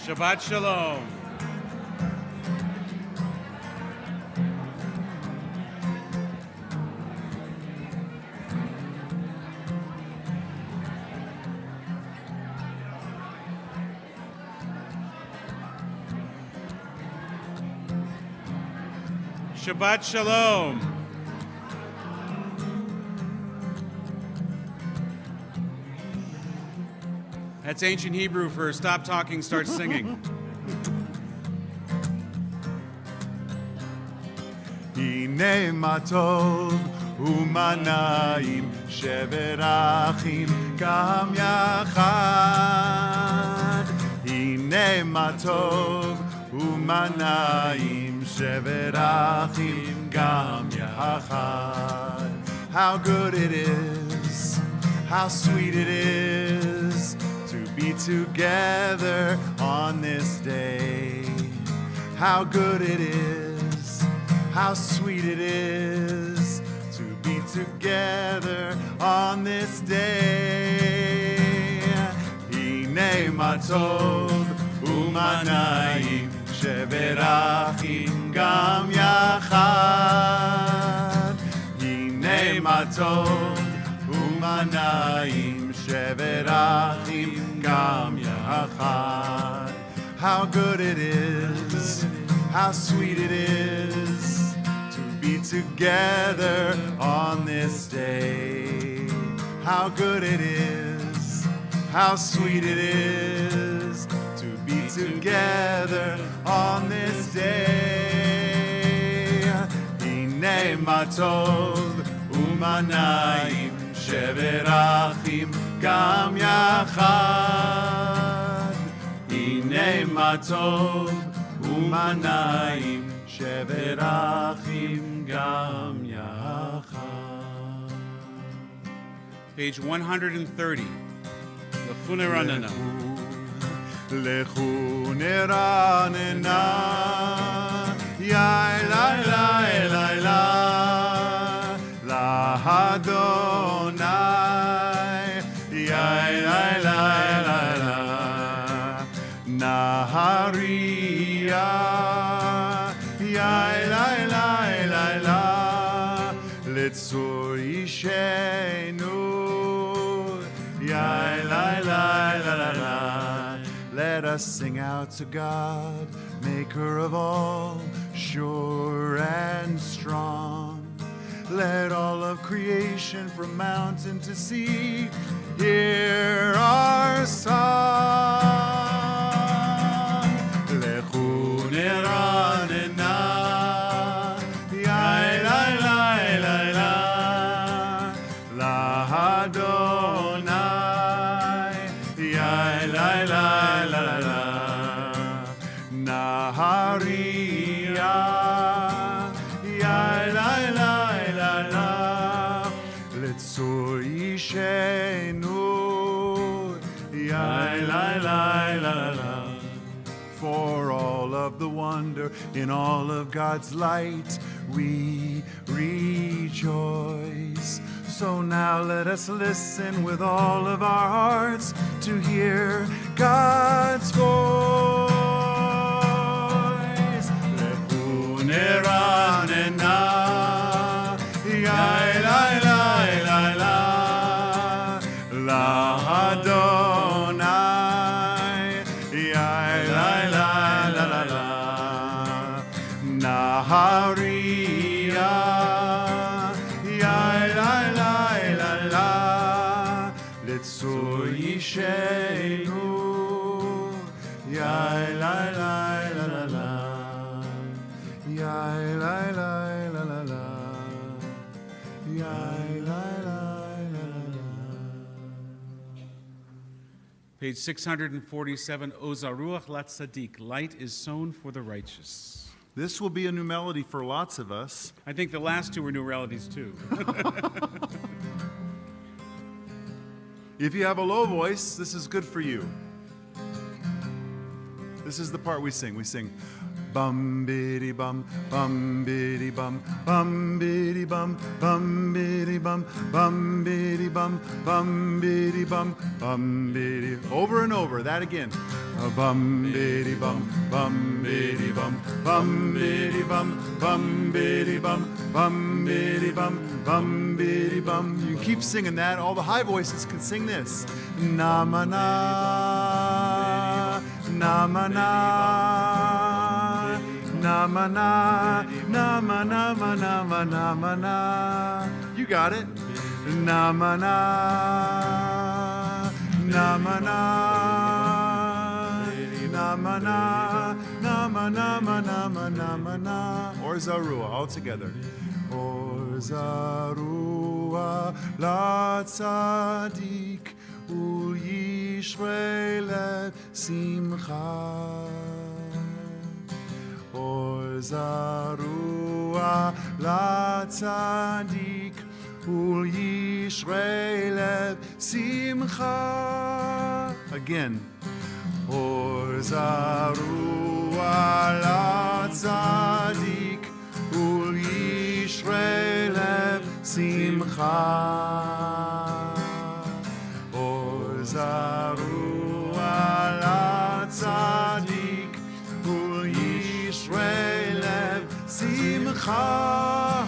Shabbat Shalom. Shabbat Shalom. That's ancient Hebrew for stop talking, start singing. הנה מה טוב ומה נעים שבר אחים גם יחד. הנה מה טוב ומה נעים שבר אחים גם יחד. How good it is, how sweet it is to be together on this day. How good it is, how sweet it is to be together on this day. הנה מה טוב ומה נעים שבר אחים גם יחד. הנה מה טוב ומה נעים שבר אחים גם יחד. How good it is, how sweet it is to be together on this day. How good it is, how sweet it is to be together on this day. הנה מה טוב ומה נעים שבר אחים גם יחד. הנה מה טוב ומה נעים שבר אחים גם יחד. Page 130. לכו נרננה. לכו נרננה. יאי לי לי לי לי לאדוני. יאי לי לי לי לי נהריה. יאי לי לי לי לי לצור אישנו. יאי לי לי לי לי. Let us sing out to God, maker of all, sure and strong. Let all of creation from mountain to sea hear our song. Lechu neranena, yai lai lai lai la, lahadonai, yai lai lai la la, naharia, yai lai lai la la, letzor ishenu, yai lai lai la la. For all of the wonder in all of God's light, we rejoice. So now let us listen with all of our hearts to hear God's voice. Lechu neranena, yai lai lai lai la, lahadonai, yai lai lai la la la, naharia. Yai lai lai la la, letzor yishenu. Yai lai lai la la la, yai lai lai la la la, yai lai lai la la la. Page 647. Ozaruach latzadik. Light is sown for the righteous. This will be a new melody for lots of us. I think the last two were new melodies too. If you have a low voice, this is good for you. This is the part we sing. We sing, bum biddy bum biddy bum biddy bum biddy bum biddy bum biddy bum biddy. Over and over, that again. Bum biddy bum biddy bum biddy bum biddy bum biddy bum biddy bum. You keep singing that. All the high voices can sing this. Na ma na, na ma na, na ma na, na ma na ma na ma na ma na. You got it. Na ma na, na ma na, na ma na, na ma na ma na ma na ma na. Or Zarua, all together. Or Zarua la tzadik ul yishrei lev simcha. Or Zarua la tzadik ul yishrei lev simcha. Again. Or Zarua la tzadik ul yishrei lev simcha. Or Zarua la tzadik ul yishrei lev simcha.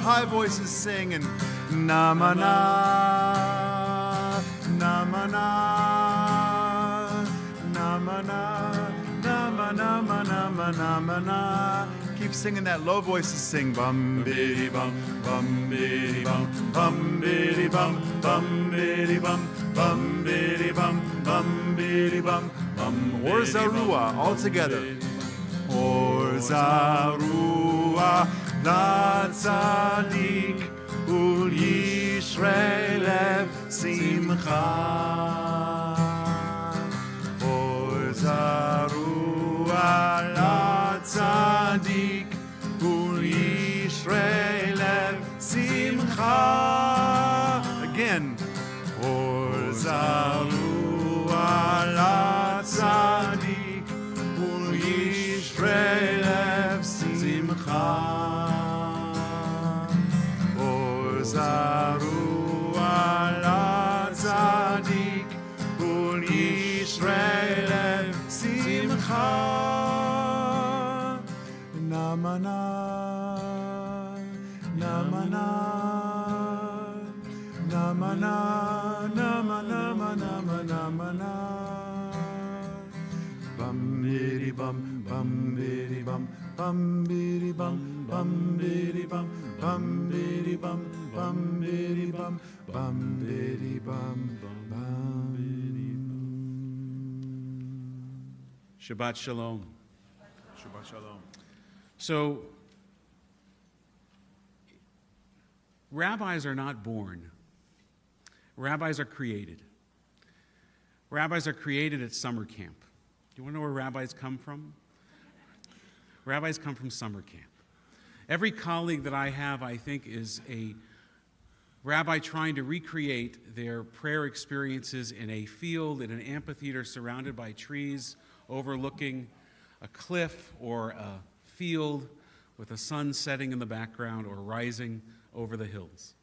High voices singing. Na ma na, na ma na, na ma na, na ma na ma na ma na ma na. Keep singing that. Low voices sing. Bum biddy bum biddy bum biddy bum biddy bum biddy bum biddy bum. Or Zarua, all together. Or Zarua la tzadik ul yishrei lev simcha. Or Zarua la tzadik ul yishrei lev simcha. Again. Or Zarua la tzadik ul yishrei lev simcha. Zarua la tzadik ul yishrei lev simcha. Na ma na, na ma na, na ma na, na ma na ma na ma na ma na. Bum biddy bum biddy bum biddy bum biddy bum biddy bum biddy bum biddy bum biddy bum. Shabbat Shalom. Shabbat Shalom. So, rabbis are not born. Rabbis are created. Rabbis are created at summer camp. Do you want to know where rabbis come from? Rabbis come from summer camp. Every colleague that I have, I think, is a rabbi trying to recreate their prayer experiences in a field, in an amphitheater surrounded by trees, overlooking a cliff or a field with the sun setting in the background or rising over the hills.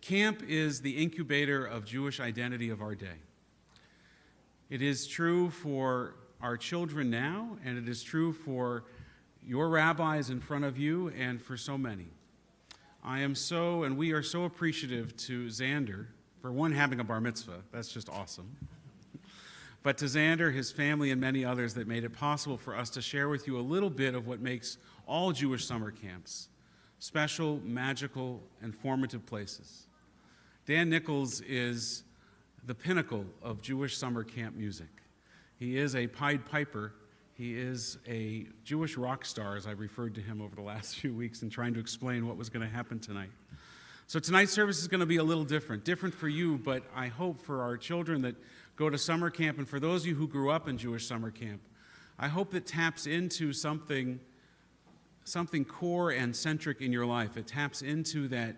Camp is the incubator of Jewish identity of our day. It is true for our children now, and it is true for your rabbis in front of you and for so many. We are so appreciative to Xander, for one, having a bar mitzvah. That's just awesome. But to Xander, his family, and many others that made it possible for us to share with you a little bit of what makes all Jewish summer camps special, magical, and formative places. Dan Nichols is the pinnacle of Jewish summer camp music. He is a Pied Piper. He is a Jewish rock star, as I've referred to him over the last few weeks in trying to explain what was going to happen tonight. So tonight's service is going to be a little different for you, but I hope for our children that go to summer camp, and for those of you who grew up in Jewish summer camp, I hope it taps into something core and centric in your life. It taps into that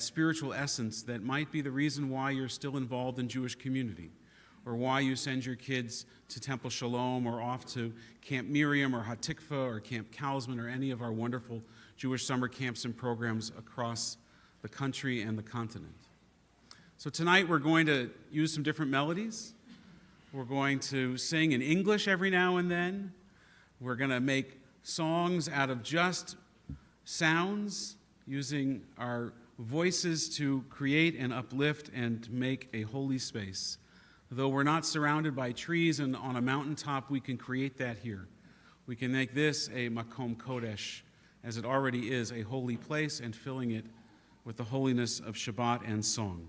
spiritual essence that might be the reason why you're still involved in Jewish community, or why you send your kids to Temple Shalom or off to Camp Miriam or Hatikva or Camp Kalsman or any of our wonderful Jewish summer camps and programs across the country and the continent. So tonight we're going to use some different melodies. We're going to sing in English every now and then. We're going to make songs out of just sounds, using our voices to create and uplift and make a holy space. Though we're not surrounded by trees and on a mountaintop, we can create that here. We can make this a Makom Kodesh, as it already is, a holy place, and filling it with the holiness of Shabbat and song.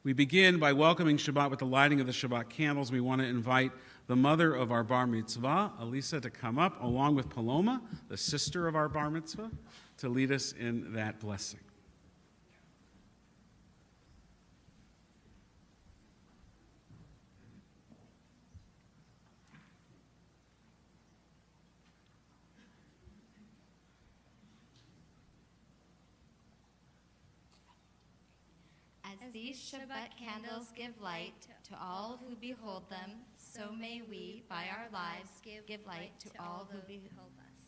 We begin by welcoming Shabbat with the lighting of the Shabbat candles. We want to invite the mother of our bar mitzvah, Elisa, to come up, along with Paloma, the sister of our bar mitzvah, to lead us in that blessing. As these Shabbat candles give light to all who behold them, so may we, by our lives, give light to all who behold us.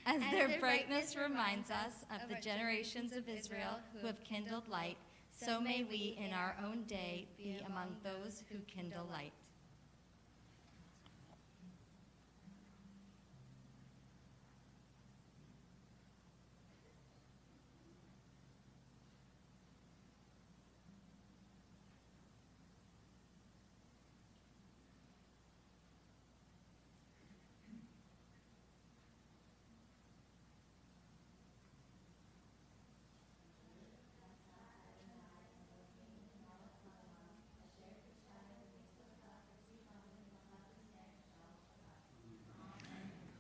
As their brightness reminds us of the generations of Israel who have kindled light, so may we in our own day be among those who kindle light.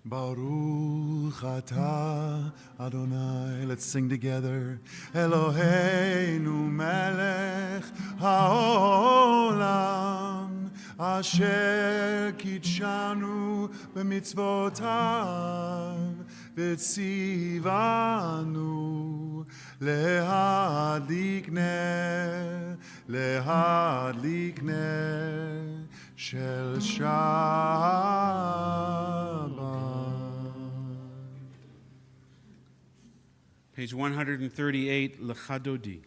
Baruch atah Adonai, let's sing together. Eloheinu melech haolam, asher kitshanu b'mitzvotav, v'tzivanu lehadlik ner shel Shabbat. Page 138, L'chadodi.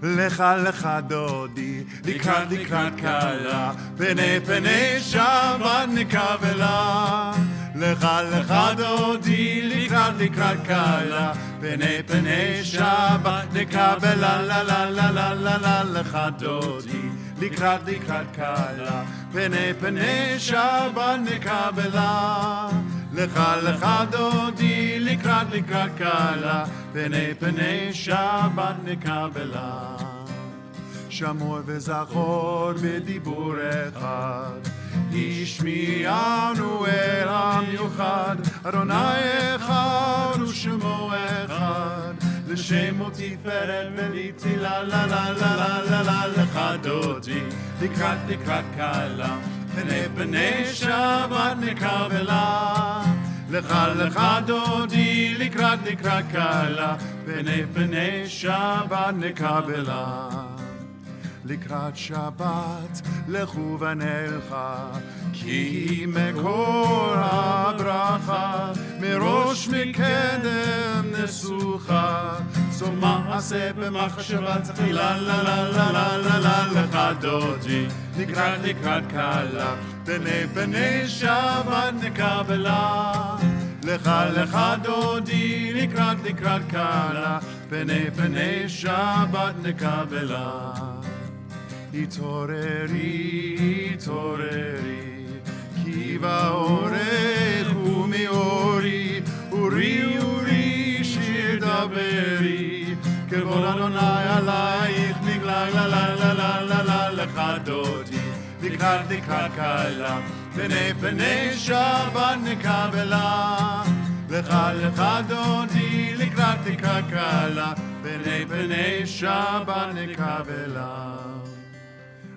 Lecha lecha dodi, likrat likrat kala, pene pene Shabbat nikavela. Lecha lecha dodi, likrat likrat kala, pene pene Shabbat nikavela. La la la la la la lecha dodi, likrat likrat kala, pene pene Shabbat nikavela. Lecha lecha dodi, likrat likrat kala, pene pene Shabbat nikavela. שמור וזכור בדיבור אחד, השמיענו אל המיוחד, אדוני אחד ושמו אחד, לשמו תפארת ולתהילה. לה לה לה לה לה לה לך דודי, לקראת לקראת קלה, פני פני שבת נקבלה. לך לך דודי, לקראת לקראת קלה, פני פני שבת נקבלה. לקראת שבת לכו ונלכה, כי מקור הברכה מראש מקדם נסוכה. סוף מעשה במחשבה תחילה. לה לה לה לה לה לה לך דודי, לקראת לקראת קלה, פני פני שבת נקבלה. לך לך דודי, לקראת לקראת קלה, פני פני שבת נקבלה. התעוררי, התעוררי, כי באורך ומאורי, אורי אורי שיר דברי, כבוד אדוני עלייך נגלה. לה לה לה לה לה לה לך דודי, לקראת לקראת קלה, פני פני שבת נקבלה. לך לך דודי, לקראת לקראת קלה, פני פני שבת נקבלה.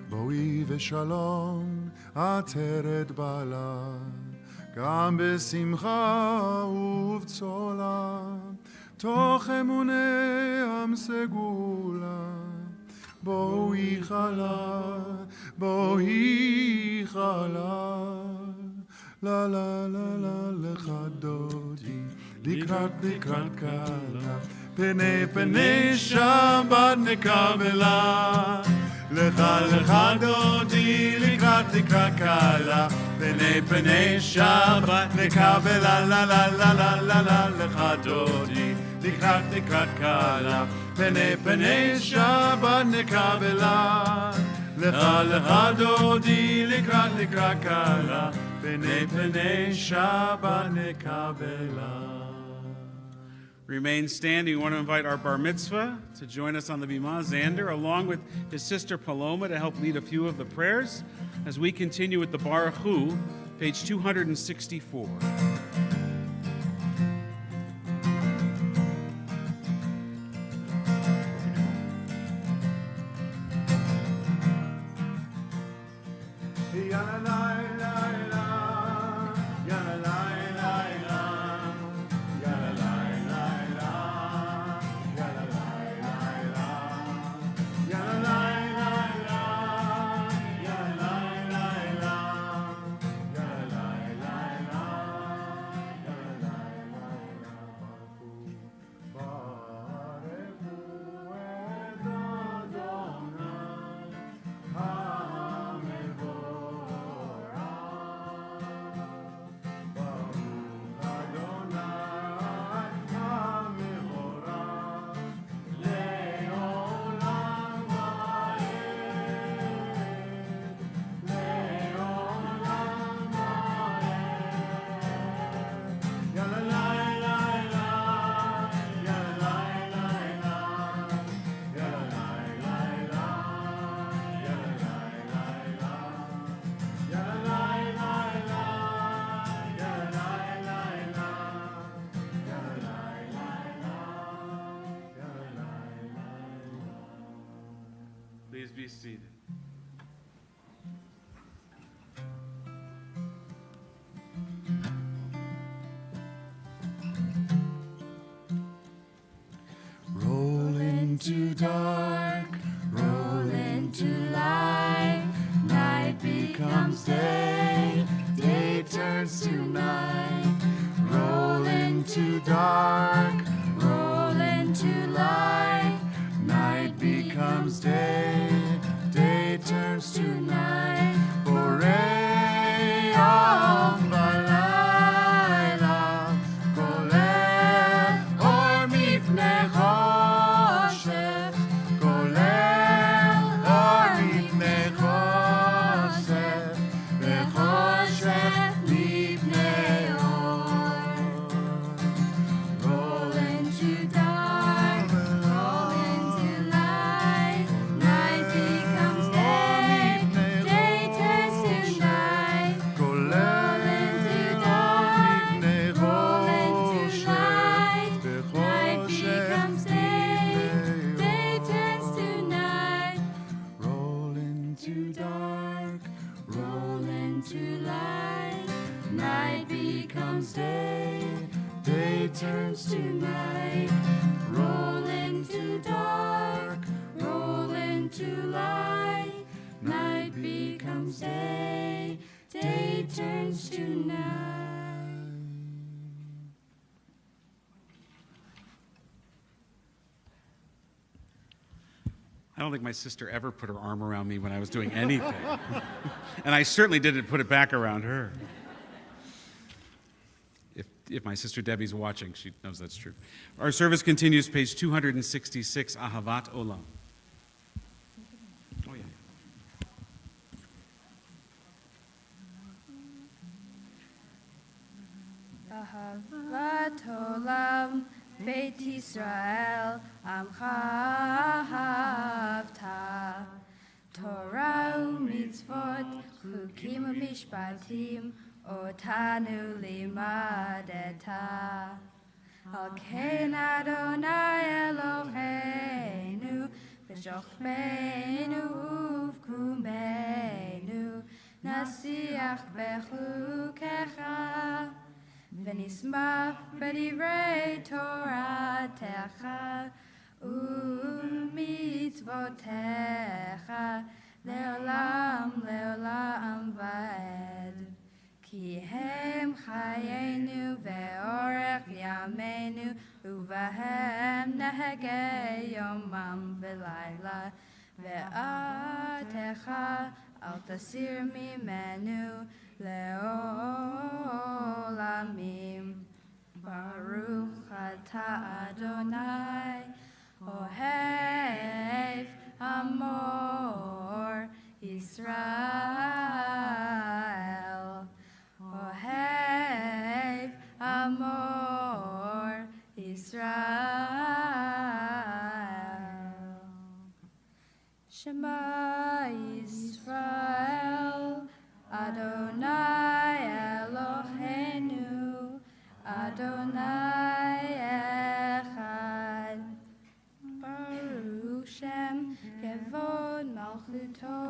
בואי ושלום עטרת בעלה, גם בשמחה ובצולה, תוך אמוני עם סגולה, בואי חלה, בואי חלה, לה לה לה לה לך דודי, לקראת קלה, פני שבת נקבלה, לך דודי, לקראת קלה, פני שבת נקבלה, לה לה לה לה לה לה לך דודי, לקראת קלה, פני שבת נקבלה, לך דודי, לקראת קלה, פני שבת נקבלה. Remain standing. We want to invite our bar mitzvah to join us on the bimah, Xander, along with his sister Paloma, to help lead a few of the prayers as we continue with the Baruch Hu, page 264. Please be seated. Roll into dark, roll into light, night becomes day, day turns to night. Roll into dark, roll into light, night becomes day, day turns to night. Borei Yom v'layla, kolel or mipnei choshech, kolel or mipnei choshech, v'choshech mipnei or. Roll into dark, roll into light, night becomes day, day turns to night. Roll into dark, roll into light, night becomes day, day turns to night. Roll into dark, roll into light, night becomes day, day turns to night. Roll into dark, roll into light, night becomes day, day turns to night. I don't think my sister ever put her arm around me when I was doing anything. And I certainly didn't put it back around her. If my sister Debbie's watching, she knows that's true. Our service continues, page 266, Ahavat Olam. Oh, yeah. Ahavat Olam, Beit Yisrael, Amcha Ahavta. Torah u'mitzvot, chukim u'mishpatim, otanu limadeta. Al ken Adonai Eloheinu, b'shochmeinu uvkumeinu, nasiach bechukecha. ונשמח בדברי תורתך ומצוותיך לעולם לעולם ועד. כי הם חיינו ואורך ימינו ובהם נהגה יומם ולילה. ועתך אל תסיר ממנו לעולמים. ברוך אתה אדוני אוהב אמור ישראל. אוהב אמור ישראל. Shema Yisrael, Adonai Eloheinu, Adonai Echad. Baruch Shem Kevod Malchuto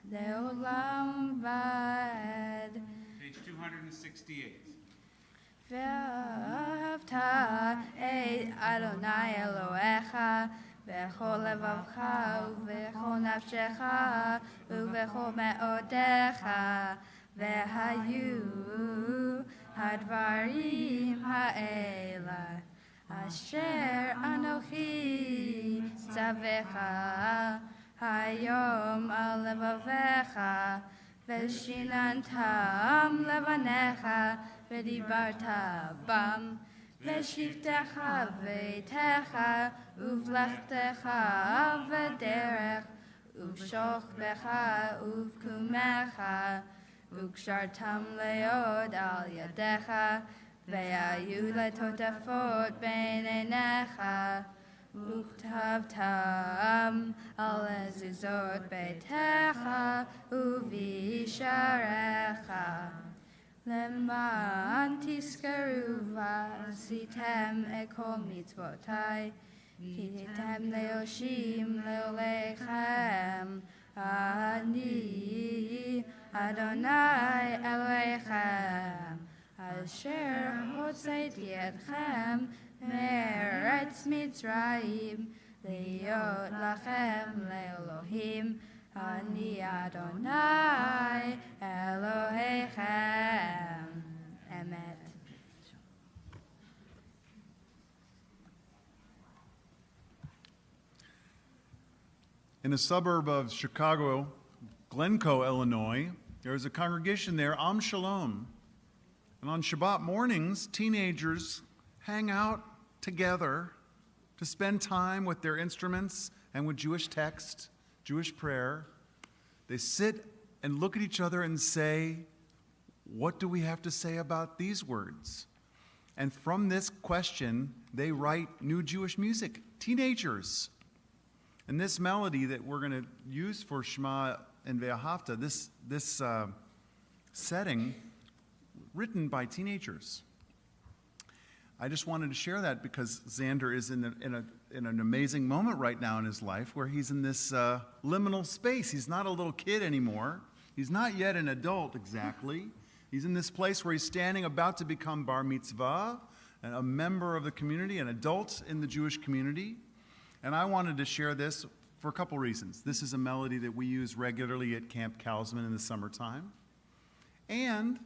Leolam Vad. Page 268. ואהבת את אדוני אלוהיך בכל לבבך ובכל נפשך ובכל מאודיך. והיו הדברים האלה אשר אנוכי צווך היום על לבביך ושיננתם לבניך ודיברת בם. לשבתך וביתך ובלכתך בדרך ובשוכבך ובקומך וקשרתם להיות על ידיך והיו לטוטפות בין עיניך וכתבתם על מזוזות ביתך ובשעריך. למען תזכרו ועשיתם את כל מצוותי, כי תיתם להושיב לעולכם. אני אדוני אלוהיכם, אשר הוצאתי אתכם מארץ מצרים, להיות לכם לאלוהים. אני אדוני אלוהיכם. אמת. In a suburb of Chicago, Glencoe, Illinois, there is a congregation there, Shalom. And on Shabbat mornings, teenagers hang out together to spend time with their instruments and with Jewish text, Jewish prayer. They sit and look at each other and say, what do we have to say about these words? And from this question, they write new Jewish music, teenagers. And this melody that we're going to use for Shema and Ve'ahavta, this setting, written by teenagers. I just wanted to share that because Xander is in an amazing moment right now in his life where he's in this liminal space. He's not a little kid anymore. He's not yet an adult exactly. He's in this place where he's standing about to become bar mitzvah, and a member of the community, an adult in the Jewish community. And I wanted to share this for a couple reasons. This is a melody that we use regularly at Camp Kalsman in the summertime. And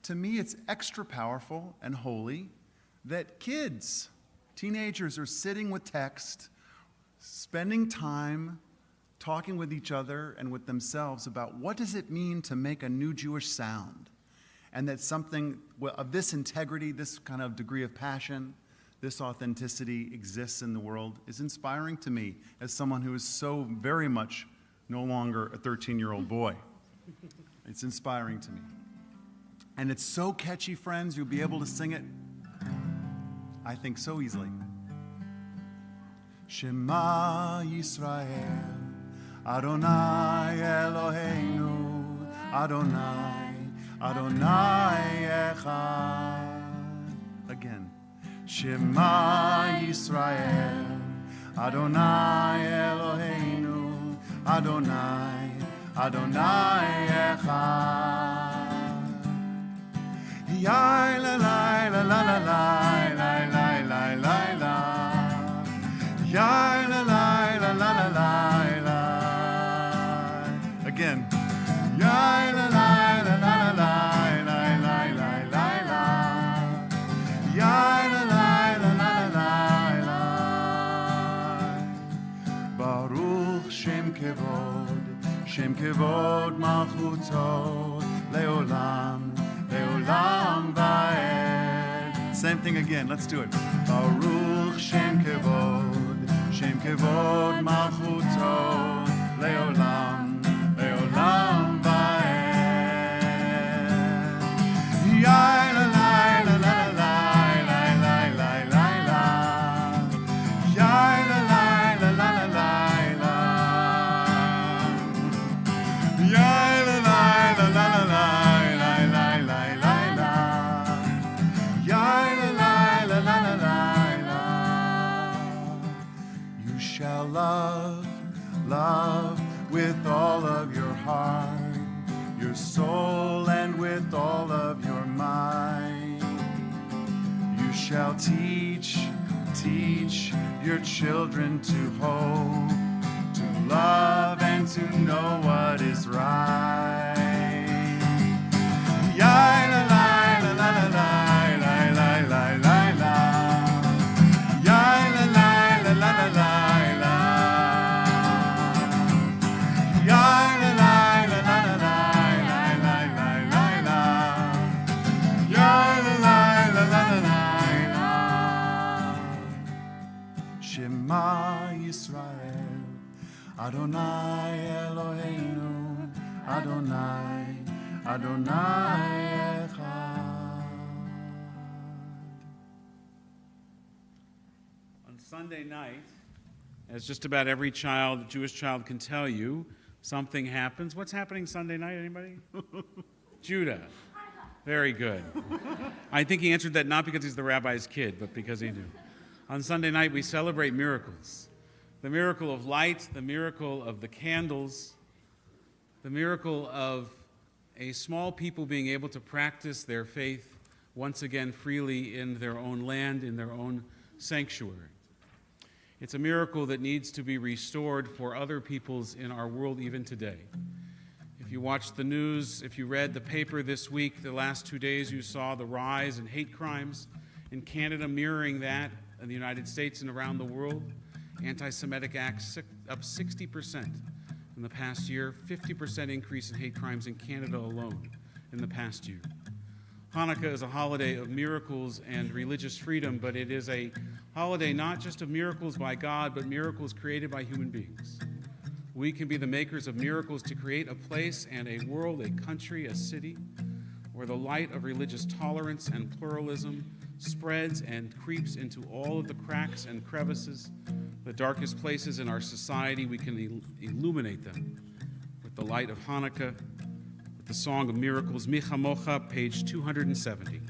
to me, it's extra powerful and holy that kids, teenagers, are sitting with text, spending time talking with each other and with themselves about what does it mean to make a new Jewish sound. And that something of this integrity, this kind of degree of passion, this authenticity exists in the world is inspiring to me as someone who is so very much no longer a 13-year-old boy. It's inspiring to me. And it's so catchy, friends, you'll be able to sing it, I think, so easily. Shema Yisrael, Adonai Eloheinu, Adonai, Adonai Echad. Again. Shema Yisrael, Adonai Eloheinu, Adonai, Adonai Echad. Yai la la la la la la la la la la la. Yai la la la la la la la. Again. Yai la la la la la la la la la la. Yai la la la la la la. Baruch Shem Kevod, Shem Kevod Malchuto, Leolam, Leolam Vaed. Same thing again, let's do it. Baruch Shem Kevod, Shem Kevod Malchuto, Leolam, Leolam Vaed. Yai la la la la la la la la la la. Yai la la la la la la la. Yai la la la la la la la la la. Yai la la la la la la. You shall love, love with all of your heart, your soul, and with all of your mind. You shall teach, teach your children to hope, to love, and to know what is right. Yai la la la la la la la la la la. Yai la la la la la la. Yai la la la la la la la la la. Yai la la la la la la. Shema Yisrael, Adonai Eloheinu, Adonai, Adonai Echad. On Sunday night, as just about every child, Jewish child can tell you, something happens. What's happening Sunday night, anybody? Judah. Very good. I think he answered that not because he's the rabbi's kid, but because he knew. On Sunday night, we celebrate miracles. The miracle of light, the miracle of the candles, the miracle of a small people being able to practice their faith once again freely in their own land, in their own sanctuary. It's a miracle that needs to be restored for other peoples in our world even today. If you watched the news, if you read the paper this week, the last 2 days, you saw the rise in hate crimes in Canada mirroring that in the United States and around the world. Anti-Semitic acts up 60% in the past year, 50% increase in hate crimes in Canada alone in the past year. Hanukkah is a holiday of miracles and religious freedom, but it is a holiday not just of miracles by God, but miracles created by human beings. We can be the makers of miracles to create a place and a world, a country, a city, where the light of religious tolerance and pluralism spreads and creeps into all of the cracks and crevices, the darkest places in our society. We can illuminate them with the light of Hanukkah, with the Song of Miracles, Mi Chamocha, page 270.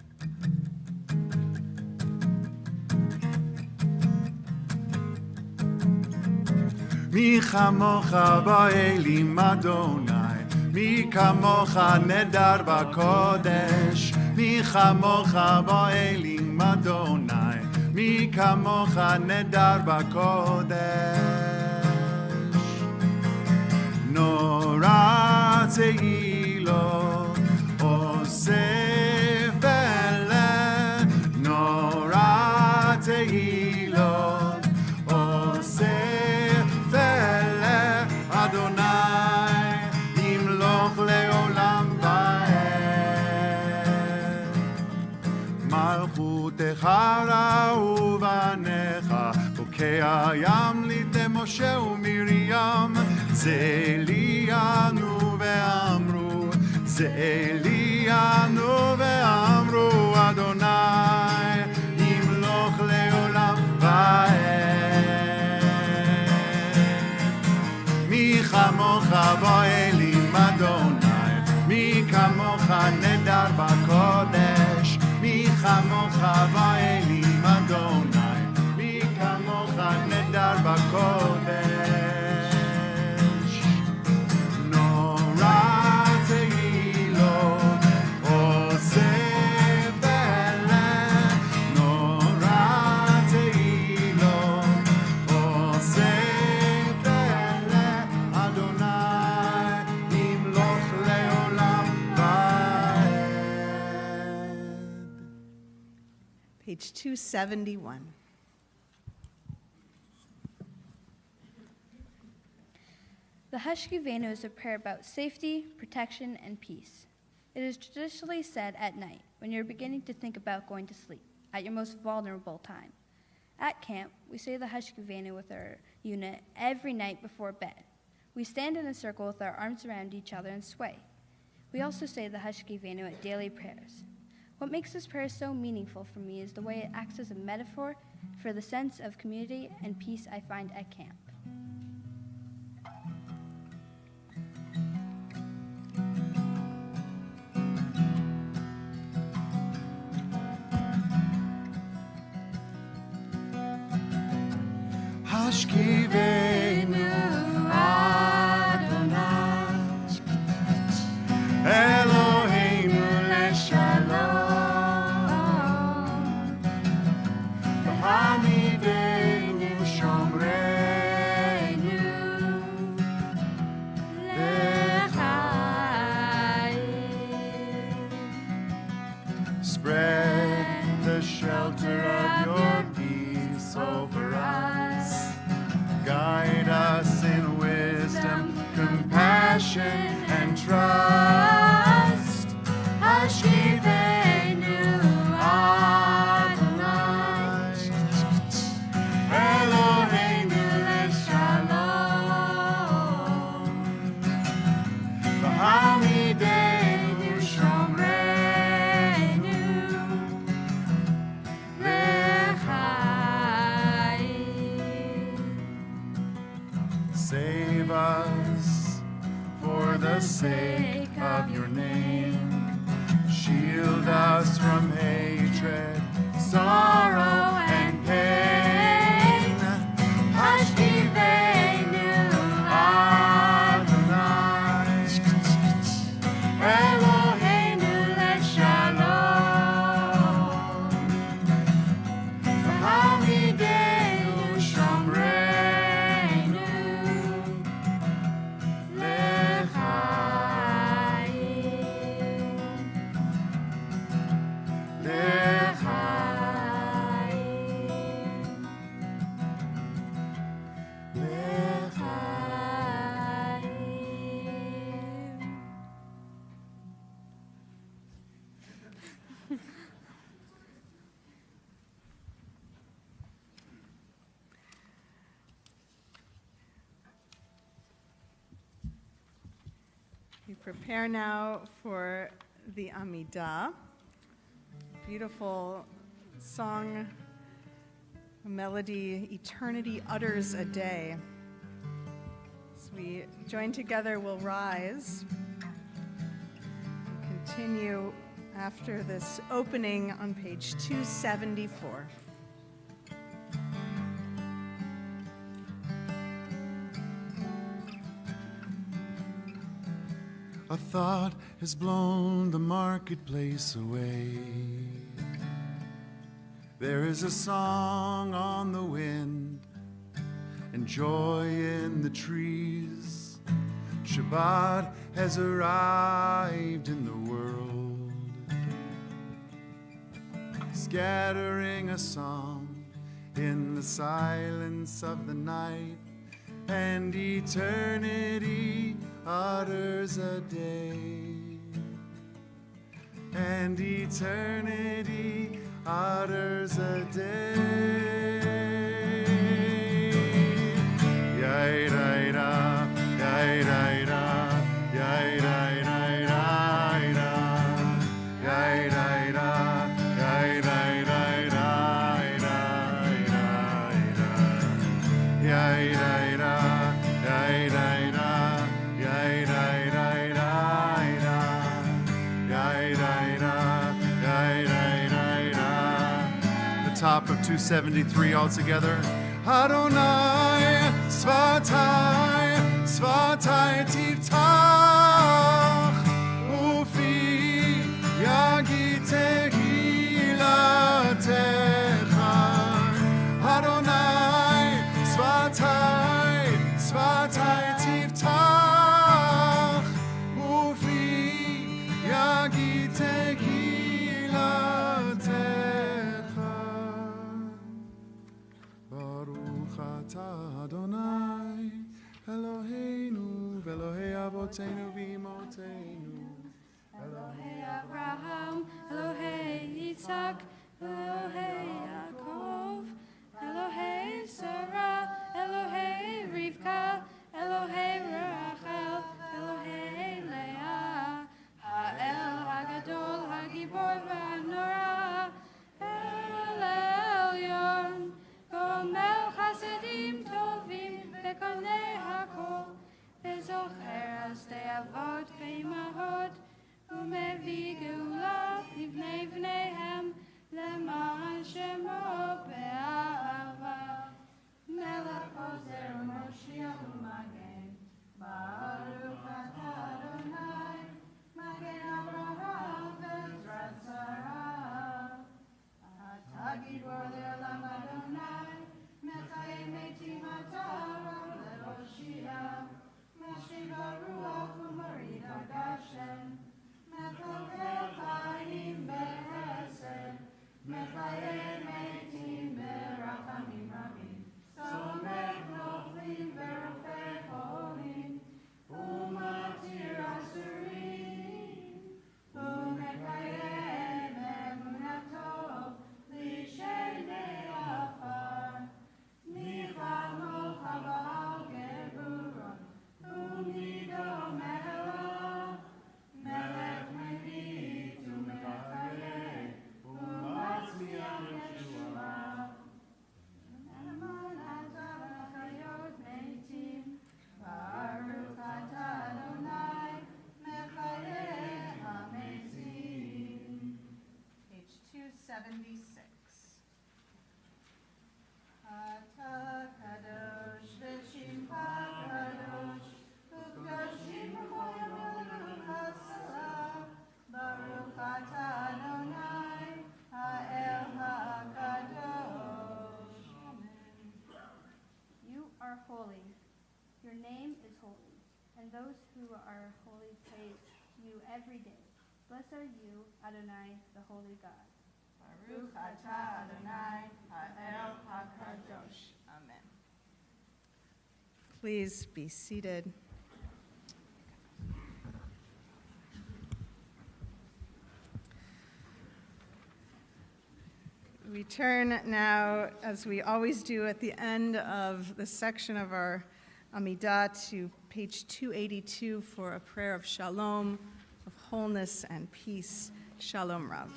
Mi chamocha ba'elim Adonai, mi kamocha nedar b'kodesh. Mi chamocha ba'elim Adonai, mi kamocha nedar b'kodesh. Nora teilo osef ele, nora teilo Adonai, imloch leolam vaed. Malchutecha ra'u banecha, bokei hayam lite Moshe uMiriam. Ze Eliyanu ve'amru, ze Eliyanu ve'amru, Adonai, imloch leolam vaed. Mi chamocha ba'elim Adonai, mi kamocha nedar b'kodesh. Mi chamocha ba'elim Adonai, mi kamocha nedar b'kodesh. Nora teilo osef 271. The Hashkivenu is a prayer about safety, protection, and peace. It is traditionally said at night, when you're beginning to think about going to sleep, at your most vulnerable time. At camp, we say the Hashkivenu with our unit every night before bed. We stand in a circle with our arms around each other and sway. We also say the Hashkivenu at daily prayers. What makes this prayer so meaningful for me is the way it acts as a metaphor for the sense of community and peace I find at camp. Hashkivenu Adonai Eloheinu leshalom V'hamidenu shomreinu l'chaim. Spread the shelter of your peace over us. Guide us in wisdom, compassion, and trust. Hashkivenu Adonai Eloheinu leshalom V'hamidenu shomreinu l'chaim. Save us for the sake of your name. Shield us from hatred, sorrow, and pain. Hashkivenu Adonai Eloheinu leshalom V'hamidenu shomreinu We prepare now for the Amidah, beautiful song, a melody, eternity utters a day. As we join together, we'll rise and continue after this opening on page 274. A thought has blown the marketplace away. There is a song on the wind and joy in the trees. Shabbat has arrived in the world, scattering a song in the silence of the night, and eternity utters a day, and eternity utters a day. Yai-da-da, yai-da-da, yai-da-da-da-da, yai-da-da, yai-da-da-da-da, yai-da-da, top of 273 altogether. Adonai, Svatai, Svatai Tiftach, Ufi Yagi Tehilatecha. Adonai, Svatai, Svatai Tiftach, Ufi Yagi Tehilatecha. Adonai, Eloheinu, Elohei Avotenu v'Imotenu, Elohei Abraham, Elohei Yitzhak, Elohei Yaakov, Elohei Sarah, Elohei Rivka, Elohei Rachel, Elohei Leah, Ha'el Hagadol, Hagibor v'Hanora, El Elyon, Gomel Chasedim Tovim, Bekonei Hakol, Bezocher Asdei Avot Ve'imahot, ומביא גאולה לבני בניהם למען שמו באהבה. מלך עוזר ומושיע ומגן, ברוך אתה אדוני, מגן אברהם ועזרת שרה. אתה גיבור לעולם אדוני, מחיי מתים אתה רב להושיע, משיב הרוח ומוריד הגשם. מחבר חיים בחסד, מחיי מתים ברחמים רבים, סומך נופלים ורופא חולים, ומתיר אסורים, ומקיים אמונתו לשני עפר, מלחמוך בעל גבורות, ומידו מהרה, מלך מביט ומחיה, ומצמיח ישועה. למען אתה וחיות מתים, ברוך אתה אדוני, מחיה המתים. Page 276. אתה קדוש ושמך קדוש, וקדושים בכל מלך הסלע, ברוך אתה אדוני, האל הקדוש. You are holy. Your name is holy, and those who are holy praise you every day. Blessed are you, Adonai, the holy God. Baruch atah Adonai, ha'el hakadosh. Amen. Please be seated. We turn now, as we always do at the end of the section of our Amidah, to page 282 for a prayer of Shalom, of wholeness and peace. Shalom Rav.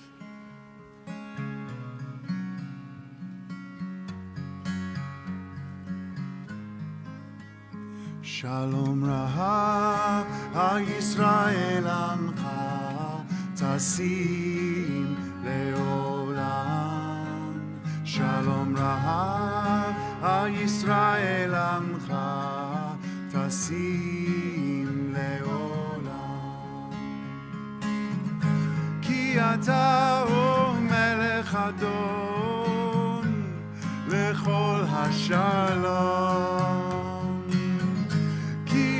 Shalom Rav, Yisrael Amcha, Tasim Leolam. Shalom Rav, Yisrael Amcha, Tasim Leolam. Ki ata o melech adon, lechol hashalom.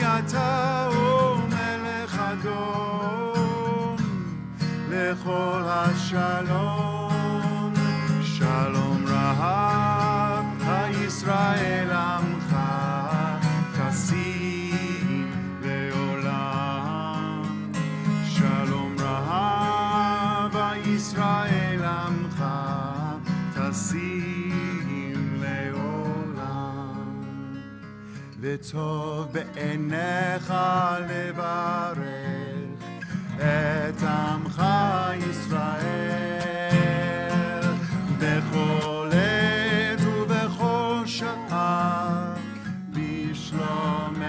אתה הוא מלך אדום לכל השלום. שלום רב הישראל עמך תשים לעולם. שלום רב הישראל עמך תשים לעולם. וטוב בעיניך לברך את עמך ישראל בכל עת ובכל שעה בשלומך.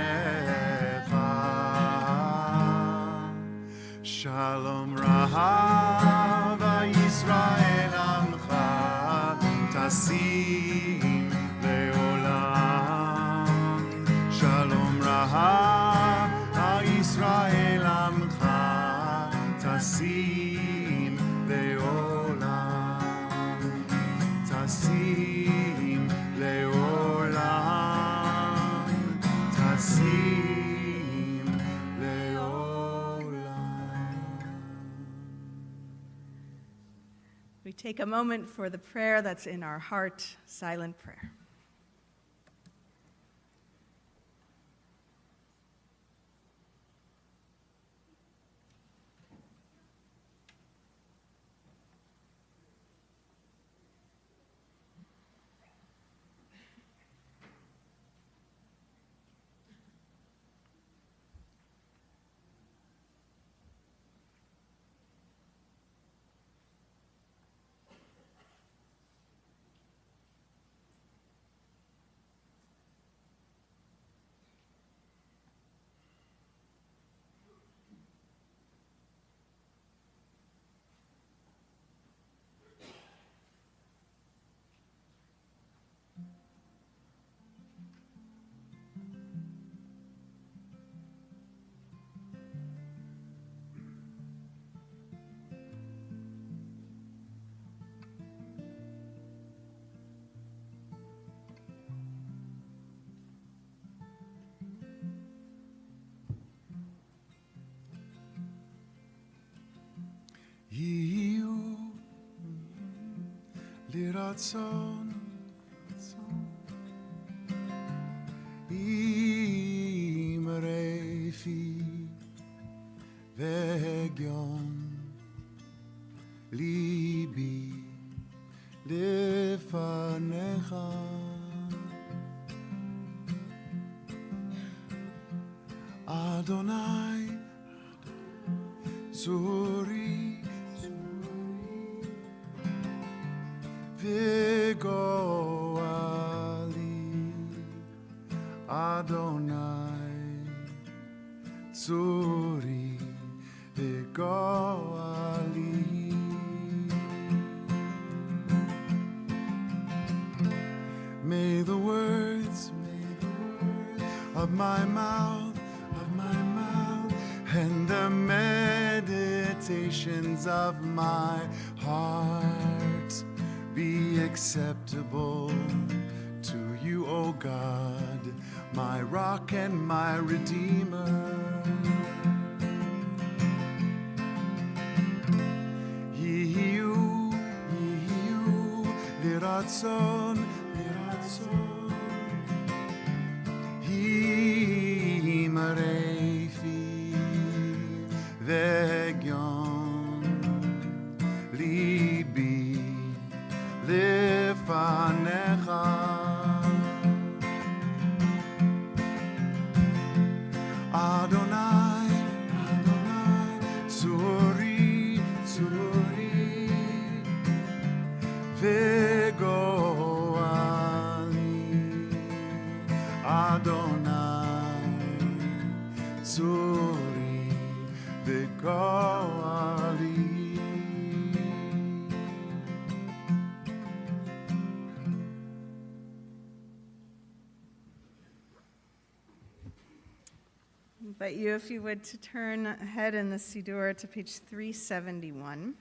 שלום רב ישראל עמך תשים לעולם. שלום רב ישראל עמך תשים לעולם. תשים לעולם. תשים לעולם. We take a moment for the prayer that's in our heart, silent prayer. ratzon, im refi vegion libi lefanecha. Adonai, Zuri, Vigoali, Adonai, Zuri, Vigoali. May the words of my mouth and the meditations of my heart be acceptable to you, O God, my rock and my redeemer. Yehu, liratzon, Himarefi vegion libi lefanecha. Adonai, Zuri, Vigoali, Adonai, Zuri, Vigoali. Invite you, if you would, to turn ahead in the Siddur to page 371.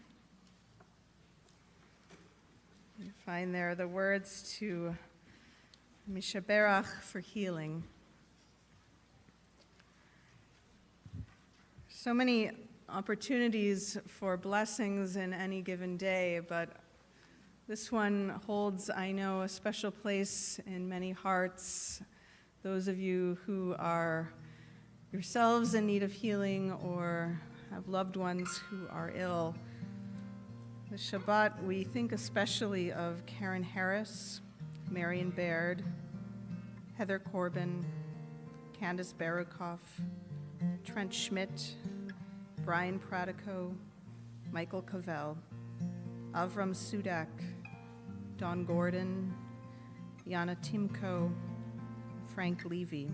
You find there the words to Mishaberach for healing. So many opportunities for blessings in any given day, but this one holds, I know, a special place in many hearts. Those of you who are yourselves in need of healing or have loved ones who are ill. The Shabbat, we think especially of Karen Harris, Marion Baird, Heather Corbin, Candace Barukoff, Trent Schmidt, Brian Pratico, Michael Cavell, Avram Sudak, Don Gordon, Yana Timko, Frank Levy.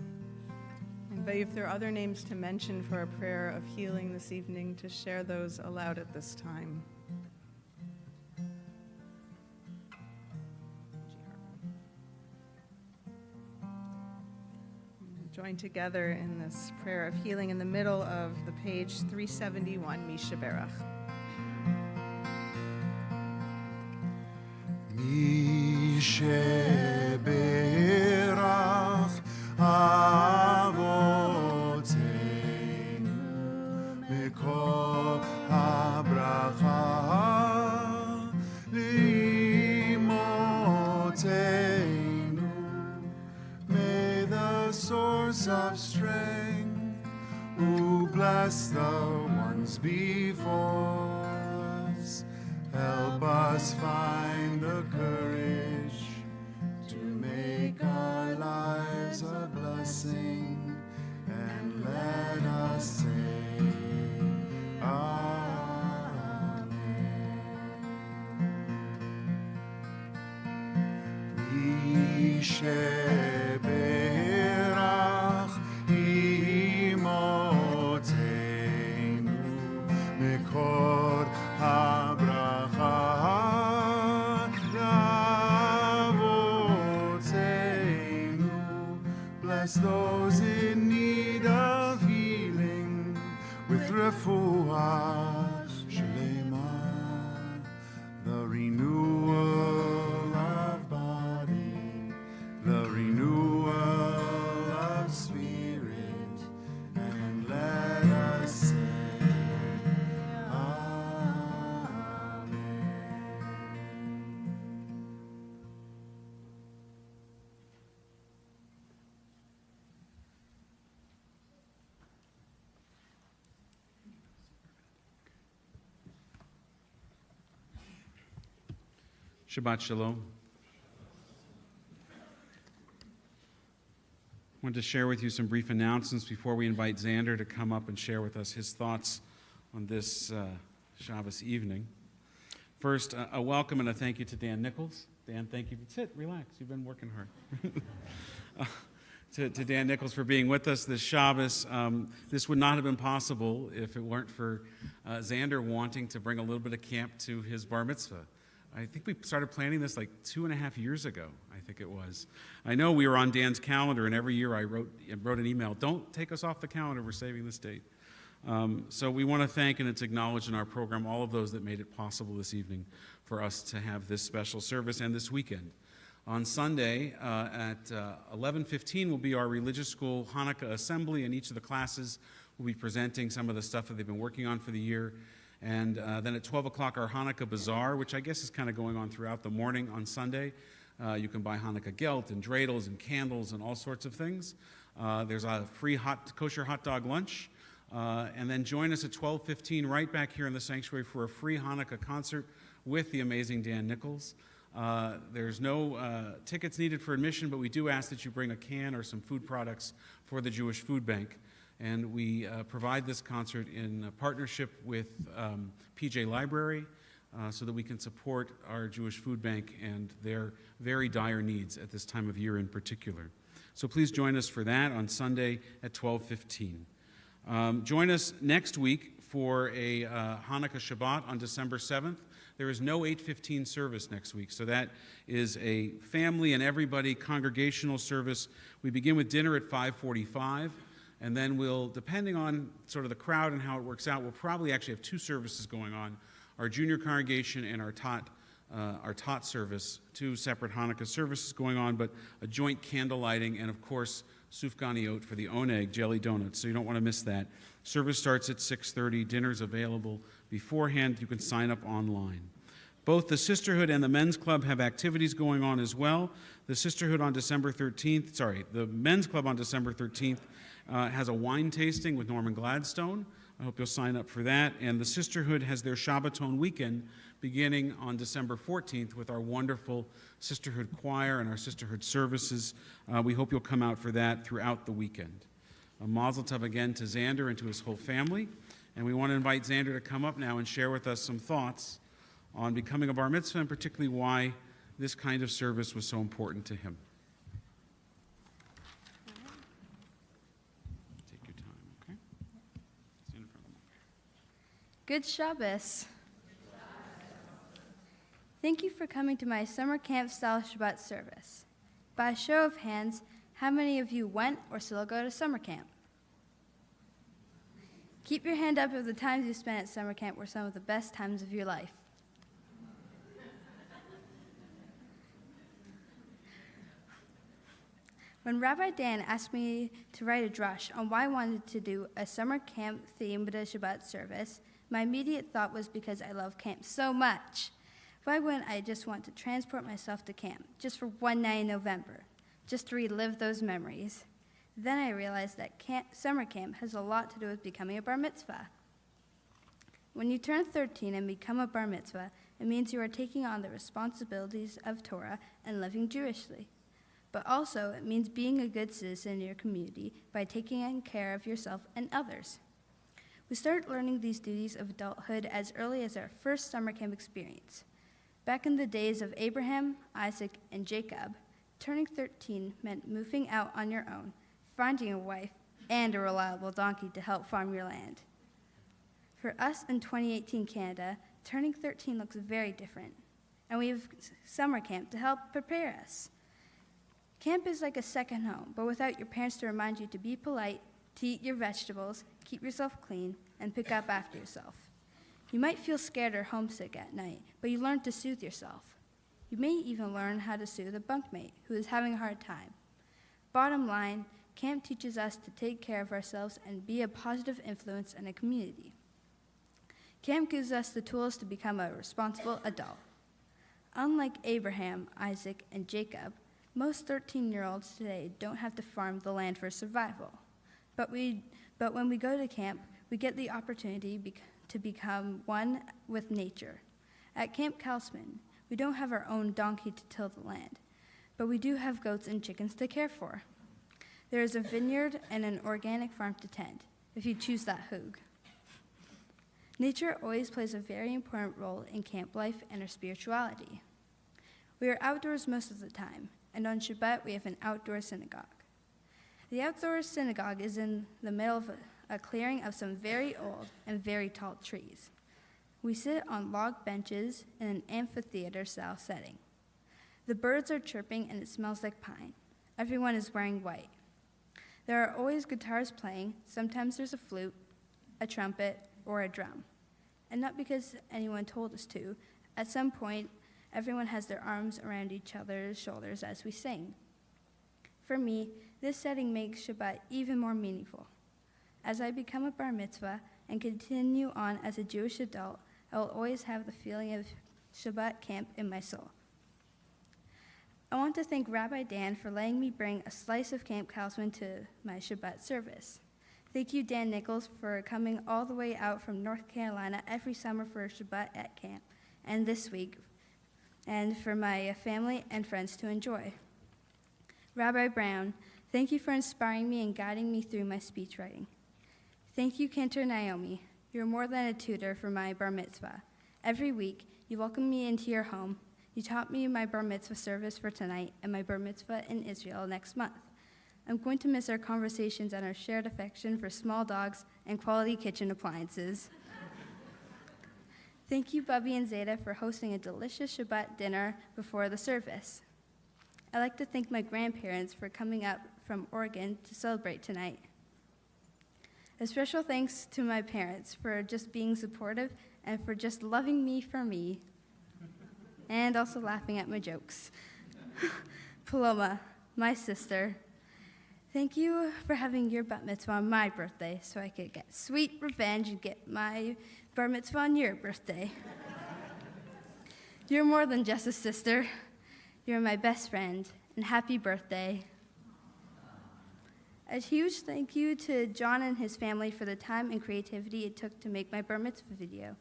But if there are other names to mention for a prayer of healing this evening, to share those aloud at this time. Join together in this prayer of healing in the middle of the page 371, Mishaberach. Mishaberach Avotenu Mikol habracha Limotenu. May the source of strength who bless the ones before us help us find the courage to make our lives a blessing, and let us say Amen. Mishaberach imotenu mikor habracha lavotenu. Bless those in need of healing with refuah shlema, the renewal of body, the renewal of spirit, and let us say Amen. Shabbat Shalom. I want to share with you some brief announcements before we invite Xander to come up and share with us his thoughts on this Shabbos evening. First, a welcome and a thank you to Dan Nichols. Dan, thank you. Sit, relax. You've been working hard. To Dan Nichols for being with us this Shabbos. This would not have been possible if it weren't for Xander wanting to bring a little bit of camp to his bar mitzvah. I think we started planning this like 2.5 years ago, I think it was. I know we were on Dan's calendar, and every year I wrote an email, don't take us off the calendar, we're saving this date. So we want to thank, and it's acknowledged in our program, all of those that made it possible this evening for us to have this special service and this weekend. On Sunday at 11:15 will be our religious school Hanukkah assembly, and each of the classes will be presenting some of the stuff that they've been working on for the year. And then at 12 o'clock, our Hanukkah Bazaar, which I guess is kind of going on throughout the morning on Sunday. You can buy Hanukkah gelt and dreidels and candles and all sorts of things. There's a free kosher hot dog lunch. And then join us at 12:15 right back here in the sanctuary for a free Hanukkah concert with the amazing Dan Nichols. There's no tickets needed for admission, but we do ask that you bring a can or some food products for the Jewish Food Bank. And we provide this concert in partnership with PJ Library so that we can support our Jewish Food Bank and their very dire needs at this time of year in particular. So please join us for that on Sunday at 12:15. Join us next week for a Hanukkah Shabbat on December 7th. There is no 8:15 service next week, so that is a family and everybody congregational service. We begin with dinner at 5:45. And then we'll, depending on sort of the crowd and how it works out, we'll probably actually have two services going on, our junior congregation and our tot service, two separate Hanukkah services going on, but a joint candle lighting and, of course, sufganiyot for the oneg, jelly donuts, so you don't want to miss that. Service starts at 6:30. Dinner's available beforehand. You can sign up online. Both the Sisterhood and the Men's Club have activities going on as well. The Sisterhood on December 13th, the Men's Club on December 13th has a wine tasting with Norman Gladstone. I hope you'll sign up for that. And the Sisterhood has their Shabbaton weekend beginning on December 14th with our wonderful Sisterhood choir and our Sisterhood services. We hope you'll come out for that throughout the weekend. A mazel tov again to Xander and to his whole family. And we want to invite Xander to come up now and share with us some thoughts on becoming a bar mitzvah and particularly why this kind of service was so important to him. Take your time, okay? Stand in front of them. Good Shabbos. Thank you for coming to my summer camp-style Shabbat service. By a show of hands, how many of you went or still go to summer camp? Keep your hand up if the times you spent at summer camp were some of the best times of your life. When Rabbi Dan asked me to write a drush on why I wanted to do a summer camp themed Shabbat service, my immediate thought was because I love camp so much. Why wouldn't I just want to transport myself to camp, just for one night in November, just to relive those memories? Then I realized that summer camp has a lot to do with becoming a bar mitzvah. When you turn 13 and become a bar mitzvah, it means you are taking on the responsibilities of Torah and living Jewishly. But also, it means being a good citizen in your community by taking care of yourself and others. We started learning these duties of adulthood as early as our first summer camp experience. Back in the days of Abraham, Isaac, and Jacob, turning 13 meant moving out on your own, finding a wife, and a reliable donkey to help farm your land. For us in 2018 Canada, turning 13 looks very different, and we have summer camp to help prepare us. Camp is like a second home, but without your parents to remind you to be polite, to eat your vegetables, keep yourself clean, and pick up after yourself. You might feel scared or homesick at night, but you learn to soothe yourself. You may even learn how to soothe a bunkmate who is having a hard time. Bottom line, camp teaches us to take care of ourselves and be a positive influence in a community. Camp gives us the tools to become a responsible adult. Unlike Abraham, Isaac, and Jacob, most 13-year-olds today don't have to farm the land for survival. But when we go to camp, we get the opportunity to become one with nature. At Camp Kalsman, We don't have our own donkey to till the land, but we do have goats and chickens to care for. There is a vineyard and an organic farm to tend, if you choose that hoog. Nature always plays a very important role in camp life and our spirituality. We are outdoors most of the time, and on Shabbat we have an outdoor synagogue. The outdoor synagogue is in the middle of a clearing of some very old and very tall trees. We sit on log benches in an amphitheater-style setting. The birds are chirping and it smells like pine. Everyone is wearing white. There are always guitars playing. Sometimes there's a flute, a trumpet, or a drum. And not because anyone told us to. At some point, everyone has their arms around each other's shoulders as we sing. For me, this setting makes Shabbat even more meaningful. As I become a bar mitzvah and continue on as a Jewish adult, I will always have the feeling of Shabbat camp in my soul. I want to thank Rabbi Dan for letting me bring a slice of Camp Kalsman to my Shabbat service. Thank you, Dan Nichols, for coming all the way out from North Carolina every summer for a Shabbat at camp, and this week, and for my family and friends to enjoy. Rabbi Brown, thank you for inspiring me and guiding me through my speech writing. Thank you, Cantor Naomi. You're more than a tutor for my bar mitzvah. Every week, you welcome me into your home. You taught me my bar mitzvah service for tonight and my bar mitzvah in Israel next month. I'm going to miss our conversations and our shared affection for small dogs and quality kitchen appliances. Thank you, Bubby and Zeta, for hosting a delicious Shabbat dinner before the service. I'd like to thank my grandparents for coming up from Oregon to celebrate tonight. A special thanks to my parents for just being supportive and for just loving me for me, and also laughing at my jokes. Paloma, my sister, thank you for having your bat mitzvah on my birthday so I could get sweet revenge and get my bar mitzvah on your birthday. You're more than just a sister. You're my best friend, and happy birthday. A huge thank you to John and his family for the time and creativity it took to make my bar mitzvah video.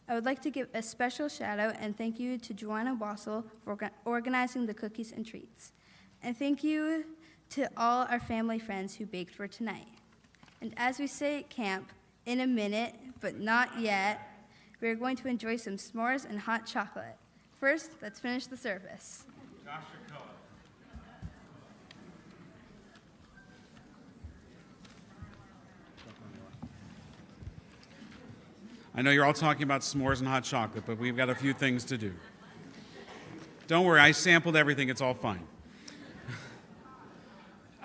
I would like to give a special shout out and thank you to Joanna Wassel for organizing the cookies and treats. And thank you to all our family friends who baked for tonight. And as we say at camp, in a minute, but not yet, we are going to enjoy some s'mores and hot chocolate. First, let's finish the service. Josh Yacoa. I know you're all talking about s'mores and hot chocolate, but we've got a few things to do. Don't worry, I sampled everything. It's all fine.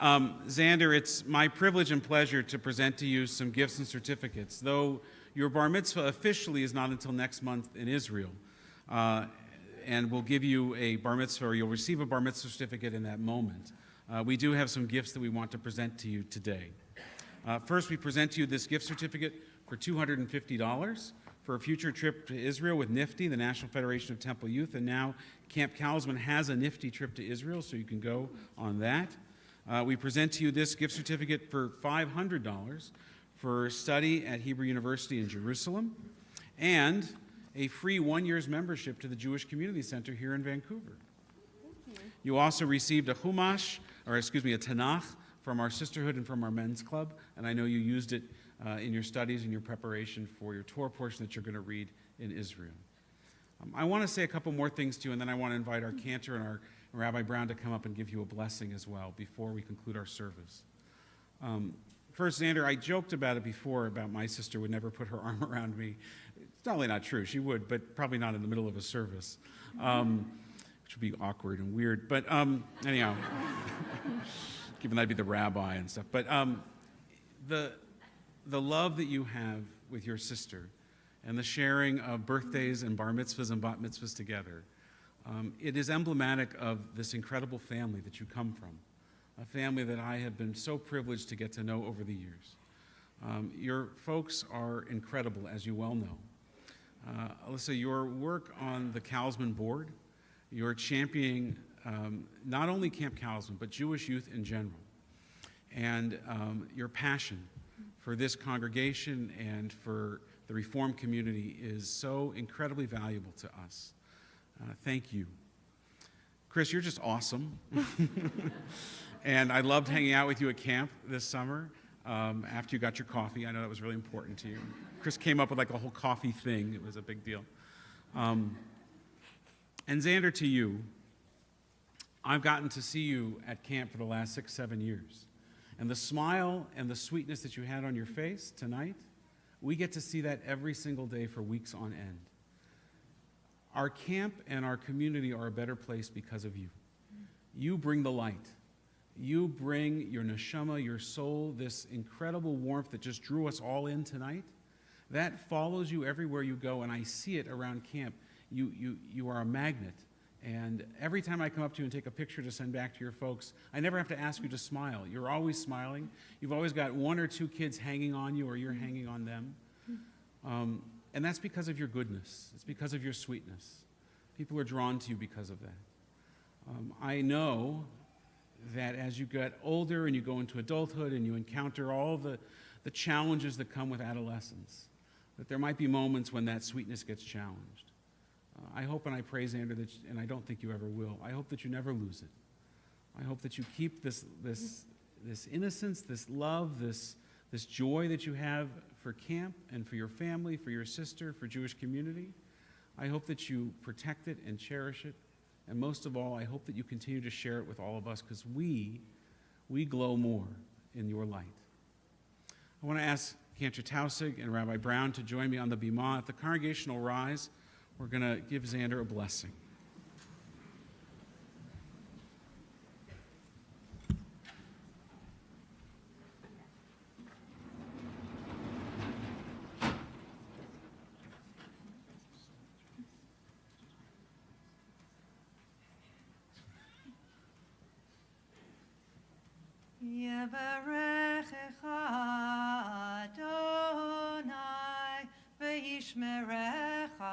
Xander, it's my privilege and pleasure to present to you some gifts and certificates. Though your bar mitzvah officially is not until next month in Israel, and we'll give you a bar mitzvah, or you'll receive a bar mitzvah certificate in that moment. We do have some gifts that we want to present to you today. First, we present to you this gift certificate for $250 for a future trip to Israel with NIFTY, the National Federation of Temple Youth, and now Camp Kalsman has a NIFTY trip to Israel, so you can go on that. We present to you this gift certificate for $500 for study at Hebrew University in Jerusalem, and a free 1 year's membership to the Jewish Community Center here in Vancouver. You also received a Chumash, a Tanakh, from our sisterhood and from our men's club, and I know you used it in your studies and your preparation for your Torah portion that you're going to read in Israel. I want to say a couple more things to you, and then I want to invite our cantor and our Rabbi Brown to come up and give you a blessing as well before we conclude our service. First, Xander, I joked about it before about my sister would never put her arm around me. It's not only not true, she would, but probably not in the middle of a service, which would be awkward and weird. But anyhow, given I'd be the rabbi and stuff. But the love that you have with your sister and the sharing of birthdays and bar mitzvahs and bat mitzvahs together, it is emblematic of this incredible family that you come from, a family that I have been so privileged to get to know over the years. Your folks are incredible, as you well know. Alyssa, your work on the Kalsman board, you're championing not only Camp Kalsman, but Jewish youth in general. And your passion for this congregation and for the Reformed community is so incredibly valuable to us. Thank you. Chris, you're just awesome. And I loved hanging out with you at camp this summer after you got your coffee. I know that was really important to you. Chris came up with like a whole coffee thing. It was a big deal. And Xander, to you, I've gotten to see you at camp for the last 6-7 years. And the smile and the sweetness that you had on your face tonight, we get to see that every single day for weeks on end. Our camp and our community are a better place because of you. You bring the light. You bring your neshama, your soul, this incredible warmth that just drew us all in tonight. That follows you everywhere you go, and I see it around camp. You are a magnet. And every time I come up to you and take a picture to send back to your folks, I never have to ask you to smile. You're always smiling. You've always got 1 or 2 kids hanging on you, or you're hanging on them. And that's because of your goodness. It's because of your sweetness. People are drawn to you because of that. I know that as you get older and you go into adulthood and you encounter all the challenges that come with adolescence, that there might be moments when that sweetness gets challenged. I hope and I pray, Xander, that, and I don't think you ever will, I hope that you never lose it. I hope that you keep this innocence, this love, this joy that you have for camp and for your family, for your sister, for Jewish community. I hope that you protect it and cherish it. And most of all, I hope that you continue to share it with all of us, because we glow more in your light. I want to ask Cantor Tausig and Rabbi Brown to join me on the bimah. At the congregational rise, we're going to give Xander a blessing. Yevarechecha Adonai v'yishmerecha.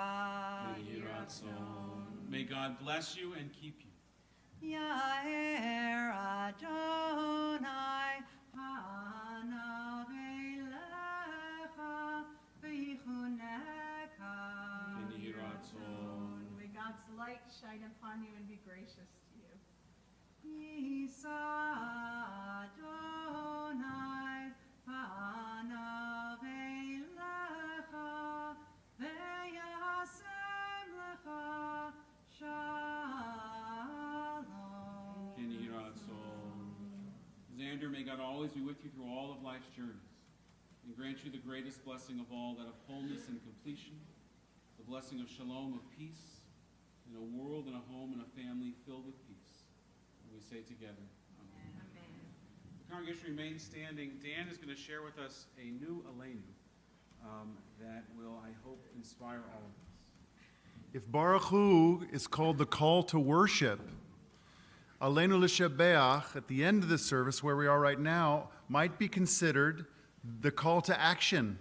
May God bless you and keep you. Yair Adonai panav elecha v'yichunecha. May God's light shine upon you and be gracious to you. Yisa Adonai panav elecha v'yasem lecha shalom. Xander, may God always be with you through all of life's journeys and grant you the greatest blessing of all, that of wholeness and completion, the blessing of shalom, of peace, in a world and a home and a family filled with peace. And we say together, Amen. Amen. The congregation remains standing. Dan is going to share with us a new Aleinu that will, I hope, inspire all of us. If Baruch Hu is called the call to worship, Aleinu l'shabeach, at the end of the service where we are right now, might be considered the call to action.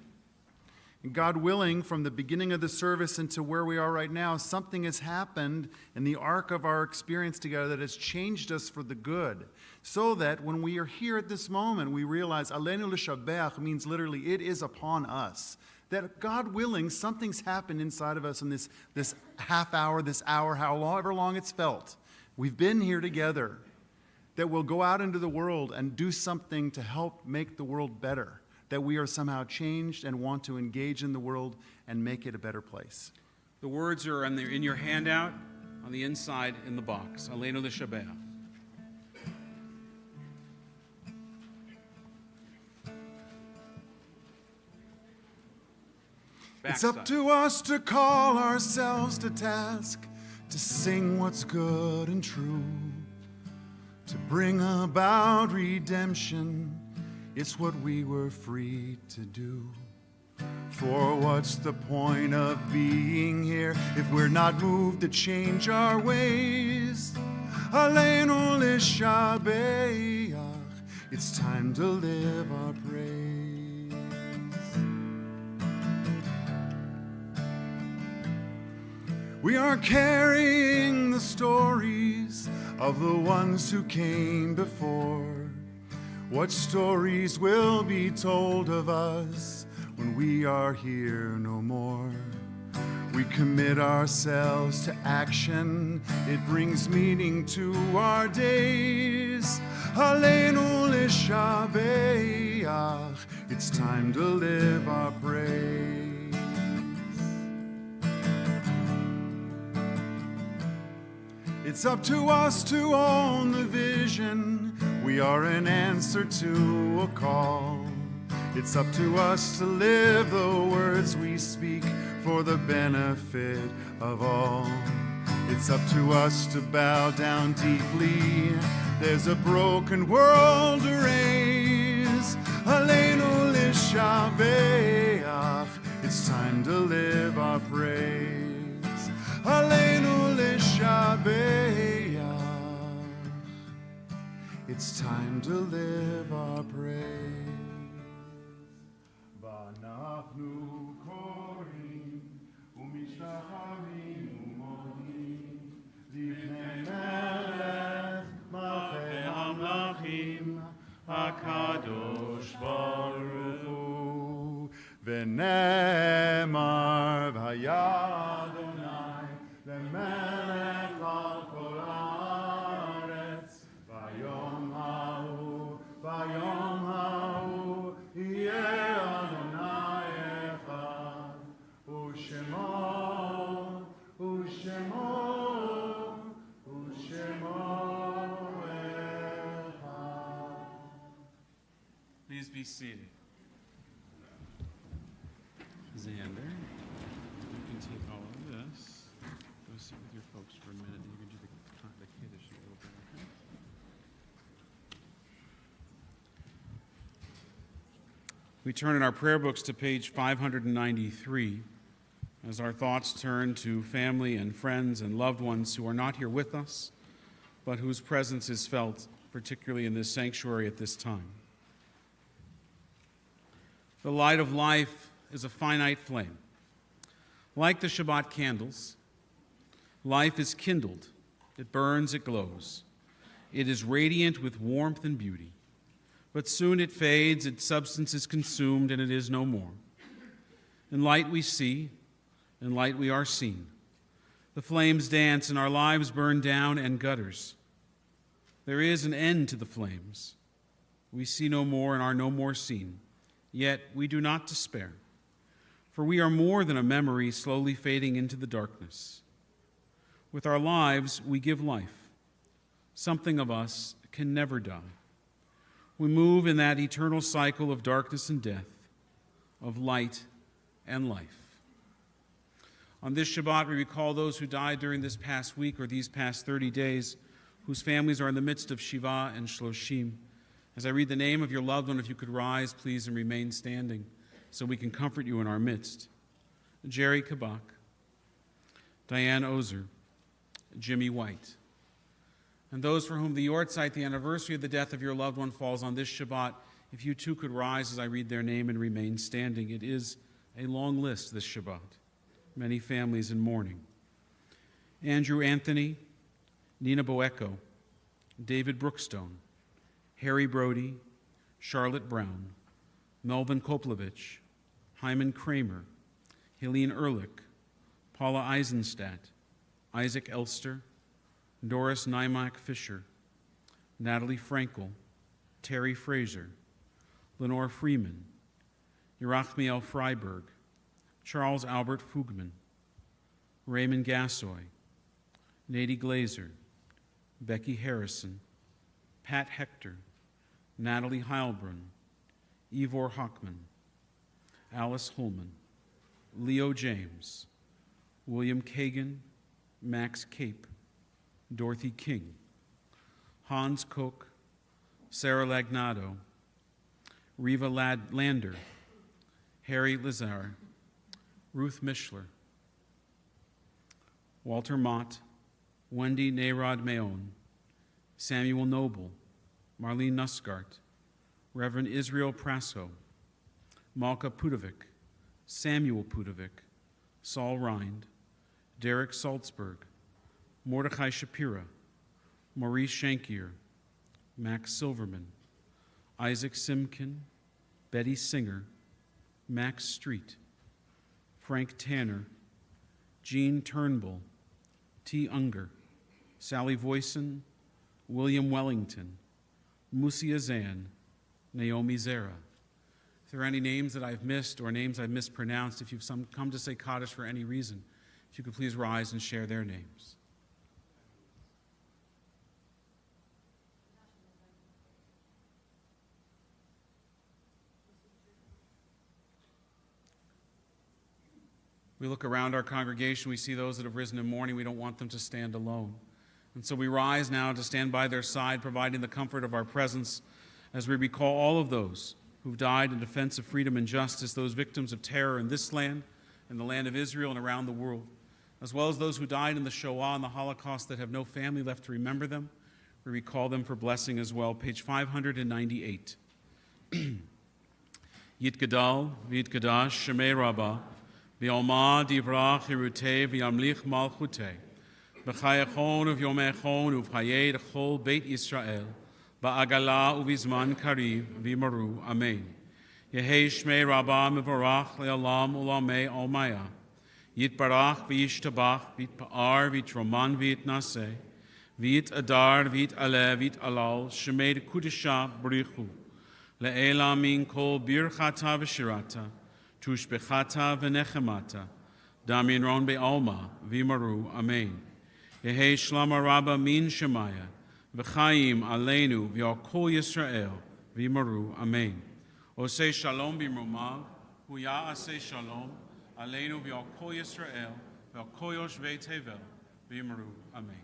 And God willing, from the beginning of the service into where we are right now, something has happened in the arc of our experience together that has changed us for the good. So that when we are here at this moment, we realize Aleinu l'shabeach means literally, it is upon us. That God willing, something's happened inside of us in this half hour, this hour, however long it's felt. We've been here together, that we'll go out into the world and do something to help make the world better, that we are somehow changed and want to engage in the world and make it a better place. The words are in your handout, on the inside in the box. Aleinu l'shabeach. It's up to us to call ourselves to task, to sing what's good and true, to bring about redemption. It's what we were free to do. For what's the point of being here if we're not moved to change our ways? Aleinu l'shabeach, it's time to live our praise. We are carrying the stories of the ones who came before. What stories will be told of us when we are here no more? We commit ourselves to action. It brings meaning to our days. Aleinu l'shabeach. It's time to live our praise. It's up to us to own the vision. We are an answer to a call. It's up to us to live the words we speak for the benefit of all. It's up to us to bow down deeply. There's a broken world to raise. Aleinu l'shabeach. It's time to live our praise. Aleinu l'shabeach. It's time to live our praise. V'anachnu korim u'mishtachavim u'modim lifnei melech malchei hamlachim HaKadosh Baruch Hu v'nemar v'haya Adonai lemelech al kol haaretz v'yom ha'u yeh Adonai echad u'shemo echad. Please be seated. Xander, you can take all of this. Go sit with your folks for a minute, and you can do the Kiddush a little bit, okay? We turn in our prayer books to page 593 as our thoughts turn to family and friends and loved ones who are not here with us, but whose presence is felt, particularly in this sanctuary at this time. The light of life is a finite flame. Like the Shabbat candles, life is kindled. It burns, it glows. It is radiant with warmth and beauty. But soon it fades, its substance is consumed, and it is no more. In light we see, in light we are seen. The flames dance, and our lives burn down and gutters. There is an end to the flames. We see no more and are no more seen. Yet we do not despair, for we are more than a memory slowly fading into the darkness. With our lives, we give life. Something of us can never die. We move in that eternal cycle of darkness and death, of light and life. On this Shabbat, we recall those who died during this past week or these past 30 days, whose families are in the midst of Shiva and Shloshim. As I read the name of your loved one, if you could rise, please, and remain standing so we can comfort you in our midst. Jerry Kabak, Diane Ozer, Jimmy White, and those for whom the Yortzeit, the anniversary of the death of your loved one, falls on this Shabbat, if you too could rise as I read their name and remain standing. It is a long list this Shabbat, many families in mourning. Andrew Anthony, Nina Boeco, David Brookstone, Harry Brody, Charlotte Brown, Melvin Koplovich, Hyman Kramer, Helene Ehrlich, Paula Eisenstadt, Isaac Elster, Doris Nymak Fisher, Natalie Frankel, Terry Fraser, Lenore Freeman, Yerachmiel Freiberg, Charles Albert Fugman, Raymond Gassoy, Nady Glazer, Becky Harrison, Pat Hector, Natalie Heilbrunn, Ivor Hockman, Alice Holman, Leo James, William Kagan, Max Cape, Dorothy King, Hans Koch, Sarah Lagnado, Riva Lander, Harry Lazar, Ruth Mishler, Walter Mott, Wendy Nayrod Mayon, Samuel Noble, Marlene Nussgart, Reverend Israel Prasko, Malka Pudovic, Samuel Pudovic, Saul Rind, Derek Salzberg, Mordechai Shapira, Maurice Shankier, Max Silverman, Isaac Simkin, Betty Singer, Max Street, Frank Tanner, Jean Turnbull, T. Unger, Sally Voisin, William Wellington, Musia Zan, Naomi Zara. If there are any names that I've missed or names I've mispronounced, if you've come to say Kaddish for any reason, if you could please rise and share their names. We look around our congregation, we see those that have risen in mourning. We don't want them to stand alone. And so we rise now to stand by their side, providing the comfort of our presence as we recall all of those who've died in defense of freedom and justice, those victims of terror in this land, in the land of Israel, and around the world, as well as those who died in the Shoah and the Holocaust that have no family left to remember them. We recall them for blessing as well. Page 598. Yitgadal, V'yitkadash, Shemei Rabbah, V'yalma divrach hirutei v'yamlich malchutei, B'chayachon uv'yomechon uv'chayei d'chol Beit Yisrael, Ba'agala uv'izman kariv v'yimaru, Amen. Yehei Shmei Rabbah mevorach le'alam u'lamei olmaya, Yitbarach v'yishtabach v'yitpa'ar v'yitroman v'yitnaseh, v'yitadar v'yitaleh v'yitalal, Shemei d'kudesha b'richu, le'ela min kol birchata v'shirata, Tushbechata v'nechemata, Damin ron be'alma, v'yimaru, Amen. Yehei shlama rabba min shemaya, v'chaim aleinu v'yal kol Yisrael, v'yimaru, Amen. Osei shalom b'mrumav, huya asei shalom, aleinu v'yal kol Yisrael, v'yal kol yoshvei tevel, v'yimaru, Amen.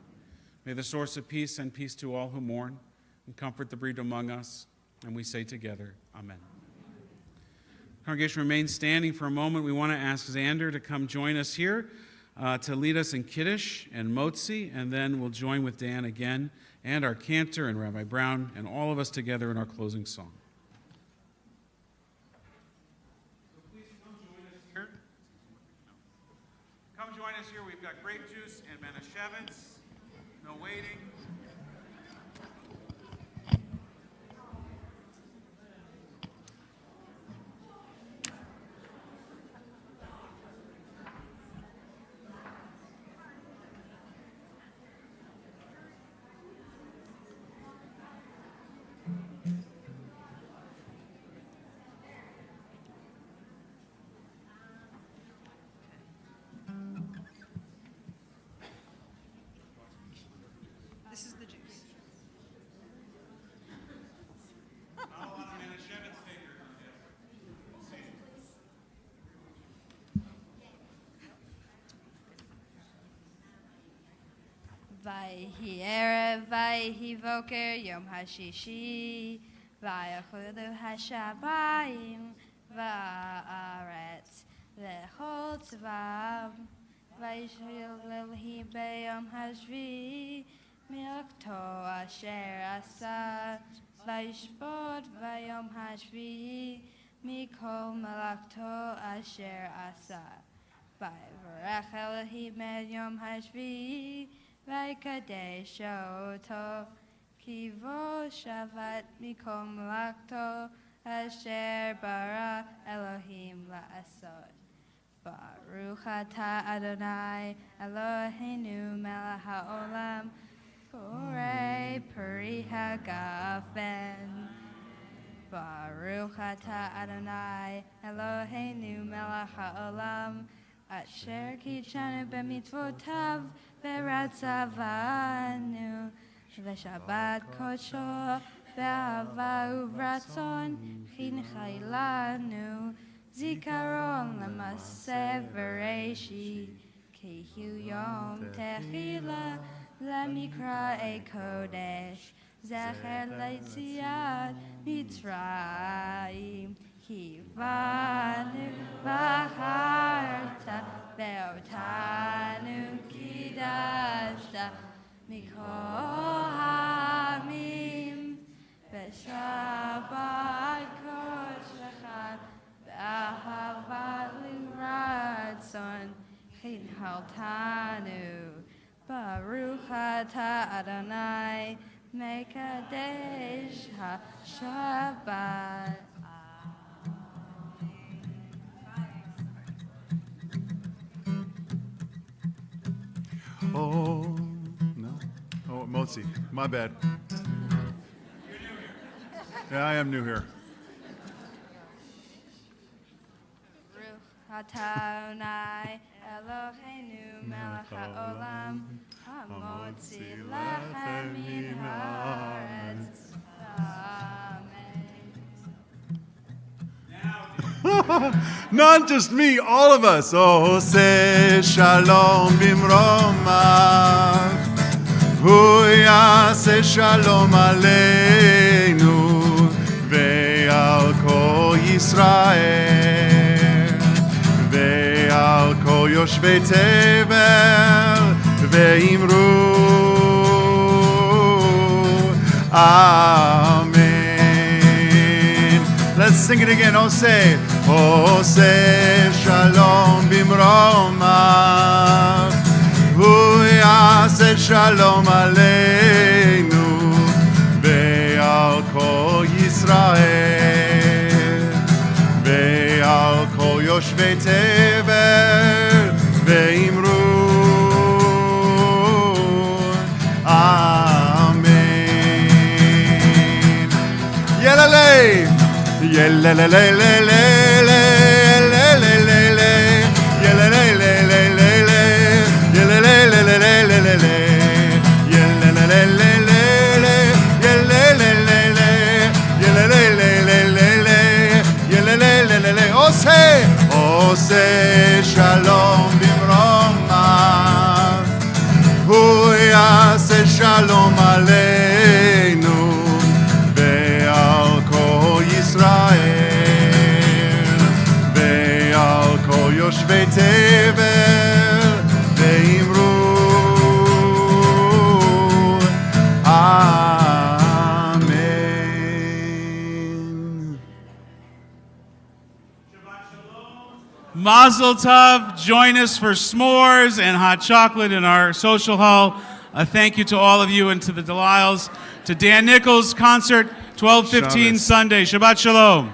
May the source of peace send peace to all who mourn, and comfort the bereaved among us, and we say together, Amen. Congregation remains standing for a moment. We want to ask Xander to come join us here to lead us in Kiddush and Motzi, and then we'll join with Dan again, and our cantor and Rabbi Brown, and all of us together in our closing song. So please come join us here. Come join us here. We've got grape juice and Manischewitz. No waiting. This is the juice. Not a lot of Manischewitz takers on this. Vayhi Erev, Vayhi Voker, Yom HaShishi, Vayachudu HaShabayim, Va'aretz, V'chol Tzvav, Vayishil Lilhi B'yom HaShvi, Milkto Asher Asa, Vayishbod V'yom HaShvi, Mikol Malakto Asher Asa, Vayvarech Elohim et Yom HaShvi, Vaykadesh Oto, Kivo Shavat Mikol Malakto Asher Bara Elohim La'asot. Baruch Atah Adonai Eloheinu melech haolam, Borei Peri Hagafen. Baruch Atah Adonai Eloheinu melech haolam, Asher kitshanu b'mitzvotav v'ratzavanu, v'shabbat kodsho b'ahava uvratzon chinchailanu, Zikaron l'maseh v'reishi, Kihu yom techila l'mikra kodesh, Zecher l'yetziat Mitzrayim, Kivanu v'harta ve'otanu kidashta, Mikol ha'amim v'shabbat kodesh Ahavat l'ratzon chinhaltanu, Baruch atah Adonai mekadesh ha-Shabbat. Oh, no. Oh, Motzi. My bad. Yeah, I am new here. Adonai Eloheinu melech haolam hamotzi lechem min haaretz. Amen. Not just me, all of us. Oh, say shalom bimromav. Hu yaseh shalom aleinu ve'al kol Yisrael ve'al kol yoshvei tevel ve'imru Amen. Let's sing it again. Oh, say shalom bimromav. Hu yaseh shalom aleinu ve'al kol Yisrael ve'al kol yoshvei tevel ve'imru Amen. Yelele, yelelelelelele, yelelelelelele, yelelelelelele, yelelelelelele, yelelelelelele, yelelelelele, yelelelelelele, yelelelelele. Oh, say shalom bimromav. Hu yaseh shalom aleinu ve'al kol Yisrael ve'al kol yoshvei tevel ve'imru Amen. Mazel tov. Join us for s'mores and hot chocolate in our social hall. A thank you to all of you and to the Delisles. To Dan Nichols concert, 12:15 Shabbos. Sunday. Shabbat shalom.